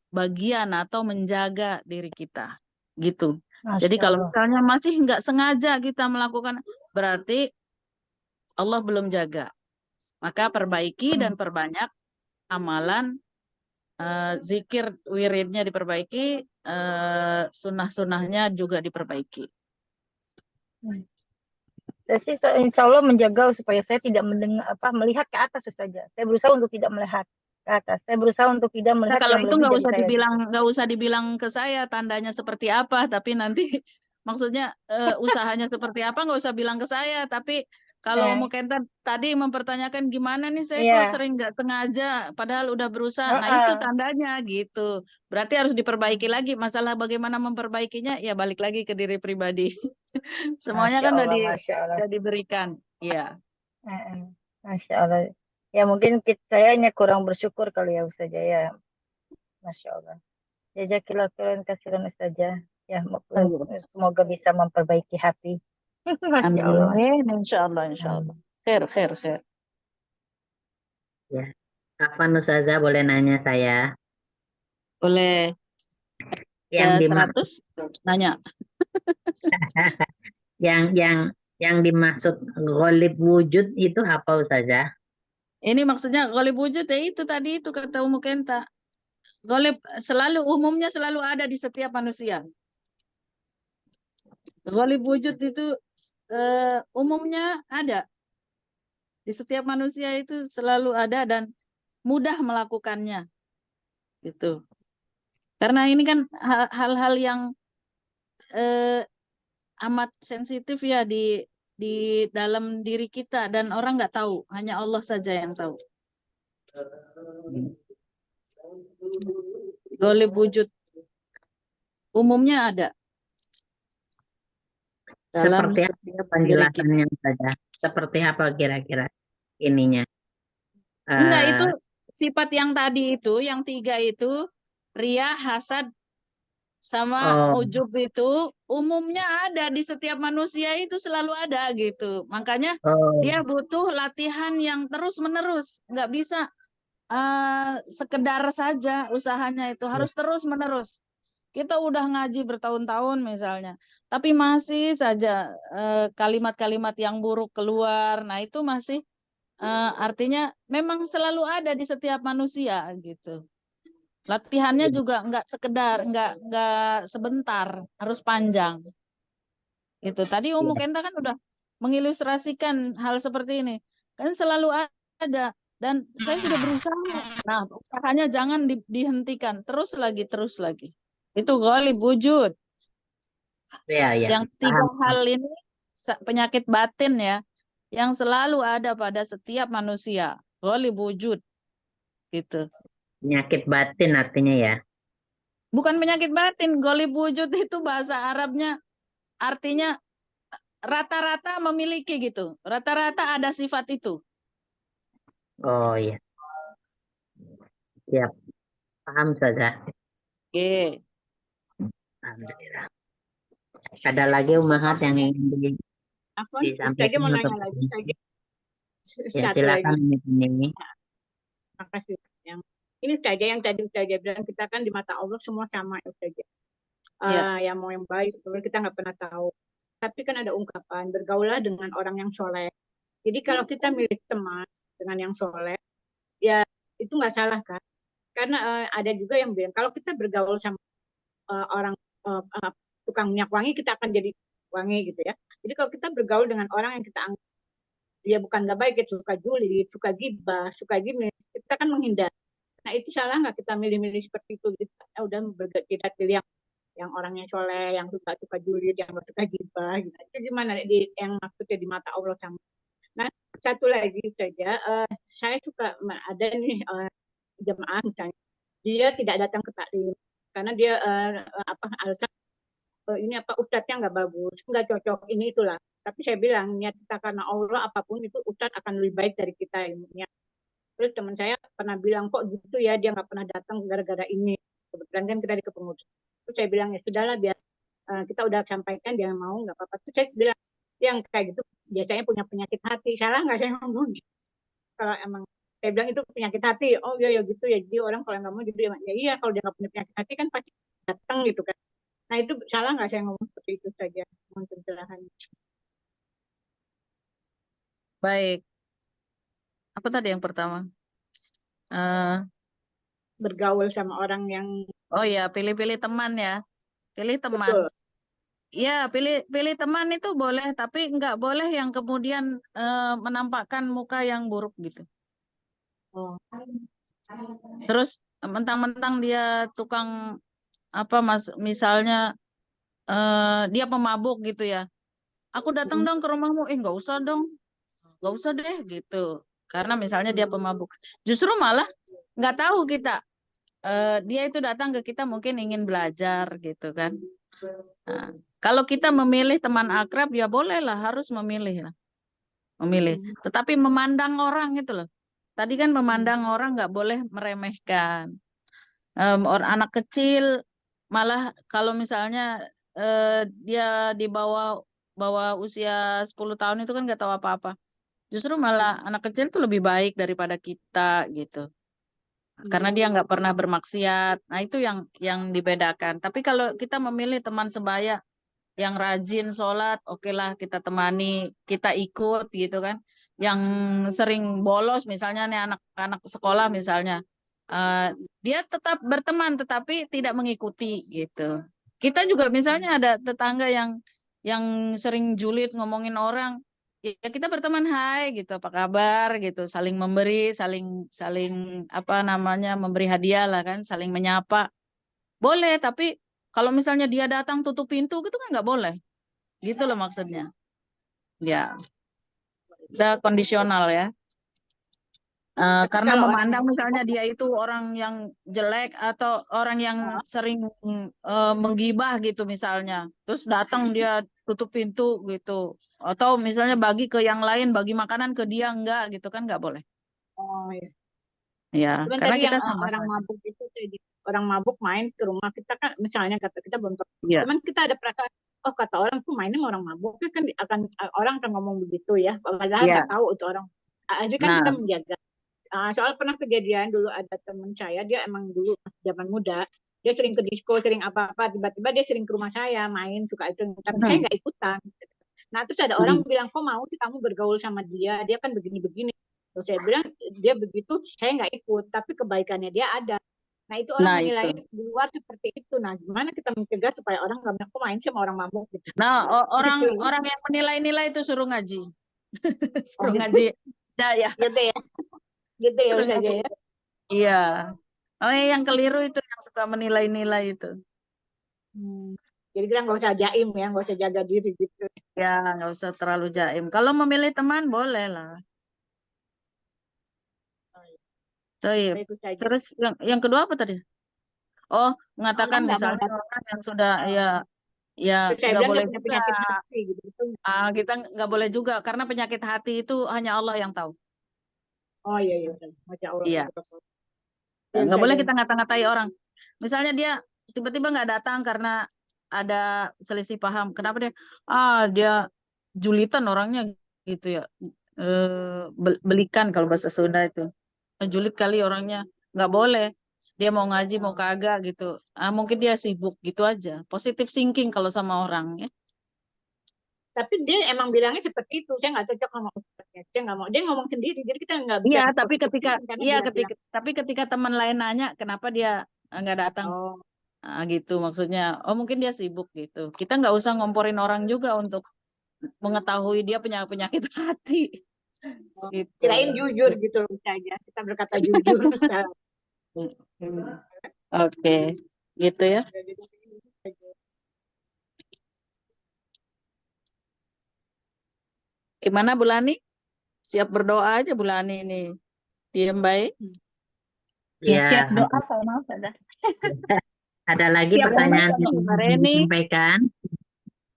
bagian atau menjaga diri kita. Gitu. Jadi kalau misalnya masih nggak sengaja kita melakukan, berarti Allah belum jaga. Maka perbaiki dan perbanyak amalan, zikir wiridnya diperbaiki, sunnah-sunnahnya juga diperbaiki. Saya insya Allah menjaga supaya saya tidak melihat ke atas saja. Saya berusaha untuk tidak melihat ke atas. Saya berusaha untuk tidak melihat. Kalau itu nggak usah dibilang ke saya tandanya seperti apa, tapi nanti maksudnya usahanya seperti apa nggak usah bilang ke saya, tapi Kalau Mukenta tadi mempertanyakan gimana nih saya Iya. kok sering nggak sengaja, padahal udah berusaha. Nah itu tandanya gitu. Berarti harus diperbaiki lagi. Masalah bagaimana memperbaikinya, ya balik lagi ke diri pribadi. Semuanya Masya kan Allah, Masya Allah. udah diberikan. Iya. Masya Allah. Ya mungkin saya hanya kurang bersyukur kali ya Ustazah ya. Masya Allah. Jazakillah khairan katsiran Ustazah. Ya semoga bisa memperbaiki hati. Masya Allah. Amin. Insya Allah, insya Allah. Khair, khair, khair. Ya. Kapan Ustazah boleh nanya saya? Boleh. Yang 100 nanya. yang dimaksud ghalib wujud itu apa Ustazah? Ini maksudnya ghalib wujud ya itu tadi itu kata Mukenta. Ghalib umumnya selalu ada di setiap manusia. Ghalib wujud itu umumnya ada di setiap manusia, itu selalu ada dan mudah melakukannya gitu. Karena ini kan hal-hal yang amat sensitif ya di dalam diri kita dan orang nggak tahu, hanya Allah saja yang tahu. Ghalib wujud umumnya ada. Seperti apa penjelasannya saja? Seperti apa kira-kira ininya? Enggak, itu sifat yang tadi itu, yang 3 itu, ria, hasad, sama ujub itu umumnya ada di setiap manusia, itu selalu ada gitu. Makanya dia butuh latihan yang terus-menerus. Nggak bisa sekedar saja usahanya, itu harus terus-menerus. Kita udah ngaji bertahun-tahun misalnya, tapi masih saja kalimat-kalimat yang buruk keluar. Nah itu masih artinya memang selalu ada di setiap manusia gitu. Latihannya juga nggak sekedar, nggak sebentar, harus panjang. Itu tadi Mukenta kan udah mengilustrasikan hal seperti ini. Kan selalu ada dan saya sudah berusaha. Nah, usahanya jangan dihentikan, terus lagi. Itu ghalib wujud. Ya. Yang 3 hal ini penyakit batin ya, yang selalu ada pada setiap manusia. Ghalib wujud. Gitu. Penyakit batin artinya ya? Bukan penyakit batin, ghalib wujud itu bahasa Arabnya artinya rata-rata memiliki gitu. Rata-rata ada sifat itu. Oh iya. Siap. Paham saja. Oke. Alhamdulillah. Ada lagi Umahat yang ingin disampaikan? Saya mau nanya lagi. Ya, silakan ini. Makasih. Ini saja yang tadi Ustazah bilang, kita kan di mata Allah semua sama ya Ustazah. Yang mau yang baik, kita nggak pernah tahu. Tapi kan ada ungkapan, bergaulah dengan orang yang soleh. Jadi kalau kita milih teman dengan yang soleh, ya itu nggak salah kan? Karena ada juga yang bilang, kalau kita bergaul sama orang tukang minyak wangi, kita akan jadi wangi gitu ya. Jadi kalau kita bergaul dengan orang yang kita anggap dia bukan nggak baik, kita suka julid, suka gibah, suka gini, kita kan menghindar. Nah itu salah nggak kita milih-milih seperti itu? Kita pilih yang orangnya soleh, yang suka julid, yang suka gibah, gitu. Itu gimana yang maksudnya di mata Allah sama? Nah satu lagi saja, saya suka ada nih jemaah misalnya, dia tidak datang ke taklim karena dia alasan ini ustadznya nggak bagus, nggak cocok, ini itulah. Tapi saya bilang niat kita karena Allah, apapun itu ustadz akan lebih baik dari kita ilmunya. Terus teman saya pernah bilang, kok gitu ya, dia nggak pernah datang gara-gara ini. Kebetulan kan kita di kepengurusan. Terus saya bilang, ya sudahlah, biar kita udah sampaikan, dia mau, nggak apa-apa. Terus saya bilang, yang kayak gitu biasanya punya penyakit hati. Salah nggak saya ngomong? Kalau emang saya bilang itu penyakit hati, oh iya gitu ya. Jadi orang kalau nggak mau, jadi ya iya, kalau dia nggak punya penyakit hati kan pasti datang gitu kan. Nah itu salah nggak saya ngomong seperti itu saja? Mohon pencerahan. Baik. Apa tadi yang pertama? Bergaul sama orang yang... Oh ya, pilih-pilih teman ya. Pilih teman. Betul. Ya, pilih teman itu boleh, tapi nggak boleh yang kemudian menampakkan muka yang buruk gitu. Oh. Terus mentang-mentang dia tukang misalnya dia pemabuk gitu ya. Aku datang dong ke rumahmu, nggak usah dong. nggak usah deh gitu. Karena misalnya dia pemabuk. Justru malah nggak tahu kita. Dia itu datang ke kita mungkin ingin belajar gitu kan. Nah, kalau kita memilih teman akrab ya bolehlah, harus memilih lah. Memilih. Tetapi memandang orang itu loh. Tadi kan memandang orang nggak boleh meremehkan. Anak kecil malah kalau misalnya dia di bawah usia 10 tahun itu kan nggak tahu apa-apa. Justru malah anak kecil itu lebih baik daripada kita gitu. Karena dia nggak pernah bermaksiat. Nah, itu yang dibedakan. Tapi kalau kita memilih teman sebaya yang rajin sholat, oke lah kita temani, kita ikut gitu kan. Yang sering bolos misalnya nih anak-anak sekolah misalnya, dia tetap berteman tetapi tidak mengikuti gitu. Kita juga misalnya ada tetangga yang sering julid ngomongin orang, ya kita berteman, hai gitu, apa kabar gitu, saling memberi, saling saling apa namanya memberi hadiah lah kan, saling menyapa. Boleh, tapi kalau misalnya dia datang tutup pintu gitu kan nggak boleh. Gitu loh maksudnya. Ya, udah kondisional ya. Karena Kalau memandang orang misalnya dia itu orang yang jelek atau orang yang sering menggibah gitu misalnya. Terus datang dia tutup pintu gitu. Atau misalnya bagi ke yang lain, bagi makanan ke dia enggak gitu kan nggak boleh. oh ya. Ya, Cuman karena tadi kita yang sama orang saja. mabuk itu kayak gitu. Orang mabuk main ke rumah kita kan misalnya kata kita belum tahu. Iya. Cuman kita ada perasaan oh kata orang tuh mainnya sama orang mabuk kan orang akan ngomong begitu ya. Padahal Iya. nggak tahu itu orang. Jadi kan Nah, kita menjaga. Soal pernah kejadian dulu ada teman saya dia emang dulu zaman muda dia sering ke disco sering apa-apa tiba-tiba dia sering ke rumah saya main suka itu tapi saya nggak ikutan. Nah terus ada orang bilang kok mau sih kamu bergaul sama dia kan begini-begini. Terus saya bilang dia begitu saya nggak ikut tapi kebaikannya dia ada. Nah itu orang nah menilai itu. di luar seperti itu. Nah gimana kita mencegah supaya orang nggak bilang kok main sama orang mabuk gitu. Nah, Gitu. orang yang menilai-nilai itu suruh ngaji. Oh, Suruh gitu. ngaji. Nah, ya. Gitu ya. Gitu ya Suruh saja ngaji. ya. Iya. Oh, yang keliru itu yang suka menilai-nilai itu. Jadi kita nggak usah jaim ya, nggak usah jaga diri gitu. Ya, nggak usah terlalu jaim. Kalau memilih teman boleh lah. Baik. Itu saja. Terus yang kedua apa tadi? Oh, mengatakan Allah nggak mau misalnya datang. orang yang sudah ya Saya nggak bilang boleh dia punya juga. penyakit hati gitu. Kita nggak boleh juga karena penyakit hati itu hanya Allah yang tahu. Oh iya iya, Masya Allah. Iya. Itu Nggak boleh saja. kita ngata-ngatai orang. Misalnya dia tiba-tiba nggak datang karena ada selisih paham. Kenapa dia? Dia julitan orangnya gitu ya. Belikan kalau bahasa Sunda itu. Julid kali orangnya. Nggak boleh. Dia mau ngaji mau kagak gitu. Mungkin dia sibuk gitu aja. Positive thinking kalau sama orang ya. Tapi dia emang bilangnya seperti itu. Saya nggak cocok sama ustadznya. Saya nggak mau. Dia ngomong sendiri. Jadi kita nggak bisa Iya, tapi positif ketika thinking karena dia bilang. tapi ketika teman lain nanya kenapa dia nggak datang. Oh. Gitu maksudnya. Oh mungkin dia sibuk gitu. Kita nggak usah ngomporin orang juga untuk mengetahui dia punya penyakit hati. Gitu. Kirain jujur gitu saja. Kita berkata jujur. Oke, gitu ya. Gimana Bu Lani? Siap berdoa aja Bu Lani ini. Diem baik. Ya, Ya, siap doa kalau mau ada. ada lagi Siap pertanyaan banget, yang Mbak ingin Reni. disampaikan?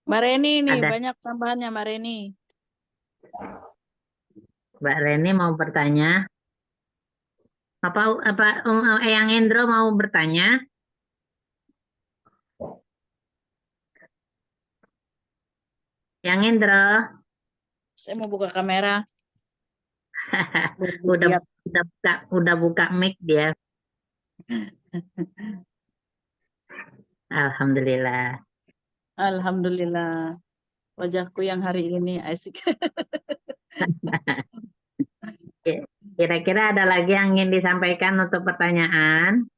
Mbak Reni nih Ada. banyak tambahannya Mbak Reni. Mbak Reni mau bertanya? Apa Eyang Endro mau bertanya? Yang Endro Saya mau buka kamera. udah buka mic dia. Alhamdulillah. Alhamdulillah. Wajahku yang hari ini asik. Kira-kira ada lagi yang ingin disampaikan untuk pertanyaan?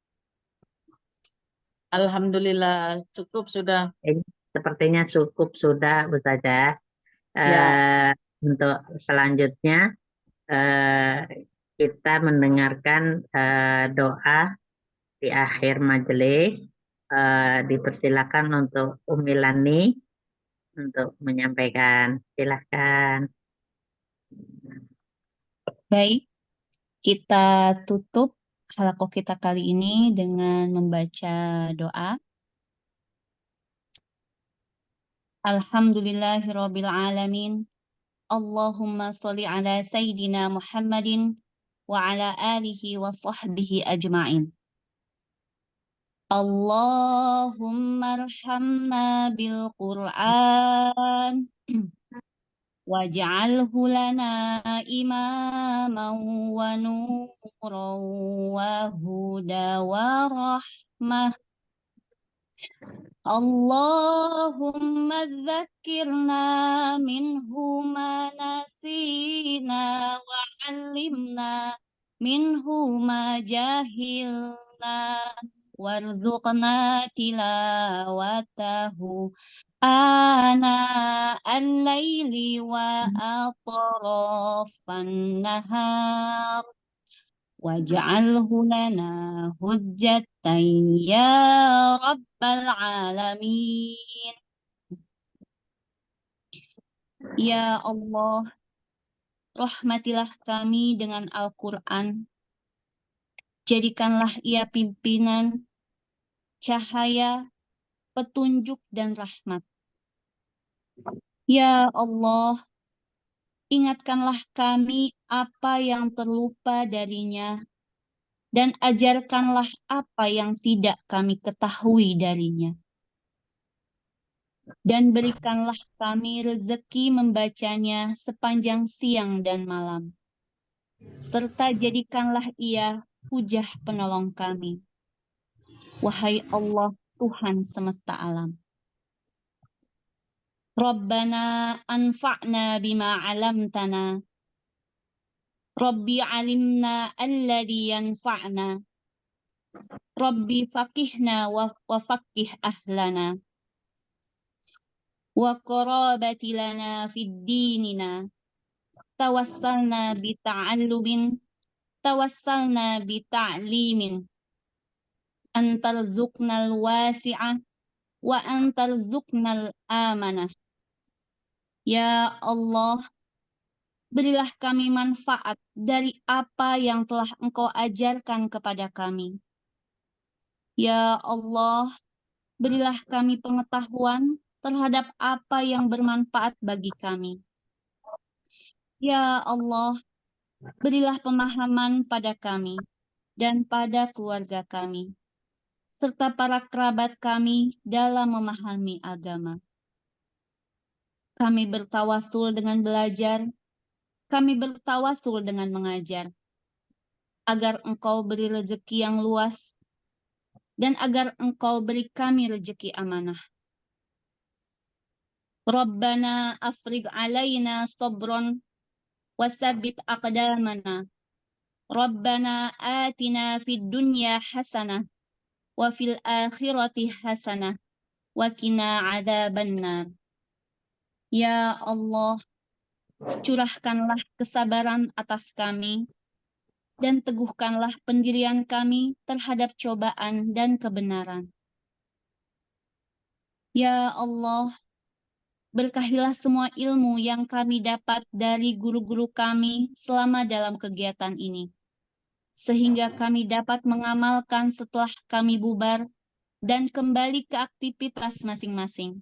Alhamdulillah cukup sudah. Sepertinya cukup sudah, Ustazah. Ya. Untuk selanjutnya kita mendengarkan doa di akhir majelis. Dipersilakan untuk Umi Lani untuk menyampaikan. Silakan. Baik, kita tutup halaqah kita kali ini dengan membaca doa. Alhamdulillahirabbil alamin. Allahumma sholli ala sayyidina Muhammadin wa ala alihi wa sahbihi ajma'in. Allahumma arhamna bil Qur'an waj'alhu lana imaman wa nuran wa huda wa rahmah. Allahumma dzakirna minhu ma nasina wa 'allimna minhu ma jahilna warzuqna tilawatahu ana al-laili wa atrafan nahar waj'alhu lana hujjatan ya rabbal alamin. Ya Allah, rahmatilah kami dengan Al-Quran. Jadikanlah ia pimpinan, cahaya, petunjuk, dan rahmat. Ya Allah, ingatkanlah kami apa yang terlupa darinya, dan ajarkanlah apa yang tidak kami ketahui darinya. Dan berikanlah kami rezeki membacanya sepanjang siang dan malam. Serta jadikanlah ia hujah penolong kami. Wahai Allah, Tuhan semesta alam. Rabbana anfa'na bima 'alamtana. Rabbi 'alimna alladhi yanfa'na. Rabbi faqihna wa faqih ahlana. Wa qarabati lana fid dinina. Tawassalna bita'limin. Antarzuqnal wasi'ah wa antarzuqnal amanah. Ya Allah, berilah kami manfaat dari apa yang telah Engkau ajarkan kepada kami. Ya Allah, berilah kami pengetahuan terhadap apa yang bermanfaat bagi kami. Ya Allah, berilah pemahaman pada kami dan pada keluarga kami, serta para kerabat kami dalam memahami agama. Kami bertawasul dengan belajar, kami bertawasul dengan mengajar, agar Engkau beri rezeki yang luas, dan agar Engkau beri kami rezeki amanah. Rabbana afrigh alaina sabran, wasabbit aqdamana. Rabbana atina fid dunya hasanah, wa fil akhirati hasanah, wa qina adzabannar. Ya Allah, curahkanlah kesabaran atas kami, dan teguhkanlah pendirian kami terhadap cobaan dan kebenaran. Ya Allah, berkahilah semua ilmu yang kami dapat dari guru-guru kami selama dalam kegiatan ini, sehingga kami dapat mengamalkan setelah kami bubar dan kembali ke aktivitas masing-masing,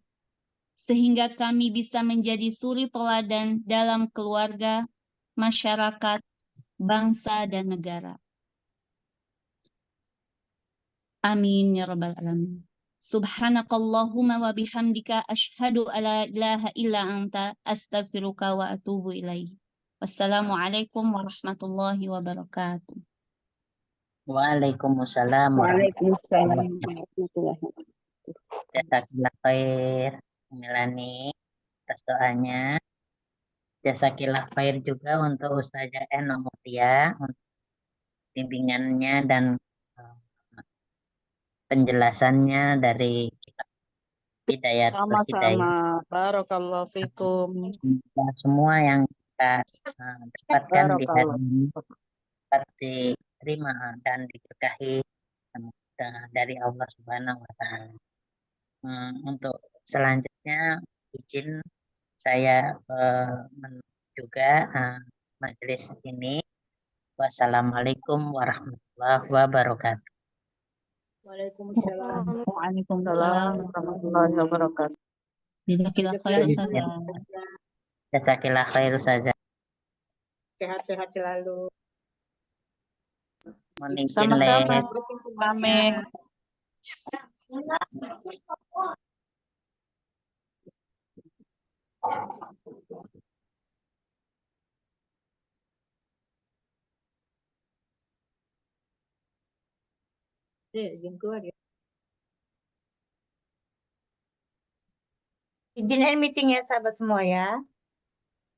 sehingga kami bisa menjadi suri teladan dalam keluarga, masyarakat, bangsa, dan negara. Amin ya rabbal alamin. Subhanakallahumma wa bihamdika asyhadu alla ilaha illa anta astaghfiruka wa atubu ilaih. Wassalamualaikum warahmatullahi wabarakatuh. Waalaikumsalam Waalaikumsalam warahmatullahi warahmatullahi wabarakatuh. Jazakallah khair, Melani, atas doanya. Jazakillah khair juga untuk Ustazah Eno Mutia untuk bimbingannya dan penjelasannya dari kitab Hidayatul Hidayah. Sama-sama. Barakallahu fikum. Semua yang kita dapatkan di hari Barakallah. ini dapat diterima dan diberkahi dari Allah Subhanahu wa Ta'ala. Untuk selanjutnya izin saya juga majelis ini Wassalamualaikum warahmatullahi wabarakatuh. Waalaikumsalam. Waalaikumsalam warahmatullahi wabarakatuh. Jazakillah khair Ustazah. Jazakillah khair saja. Sehat-sehat selalu. Mohon izin Sama-sama. Les. Amin. Izin keluar ya. Izin meeting ya sahabat semua ya.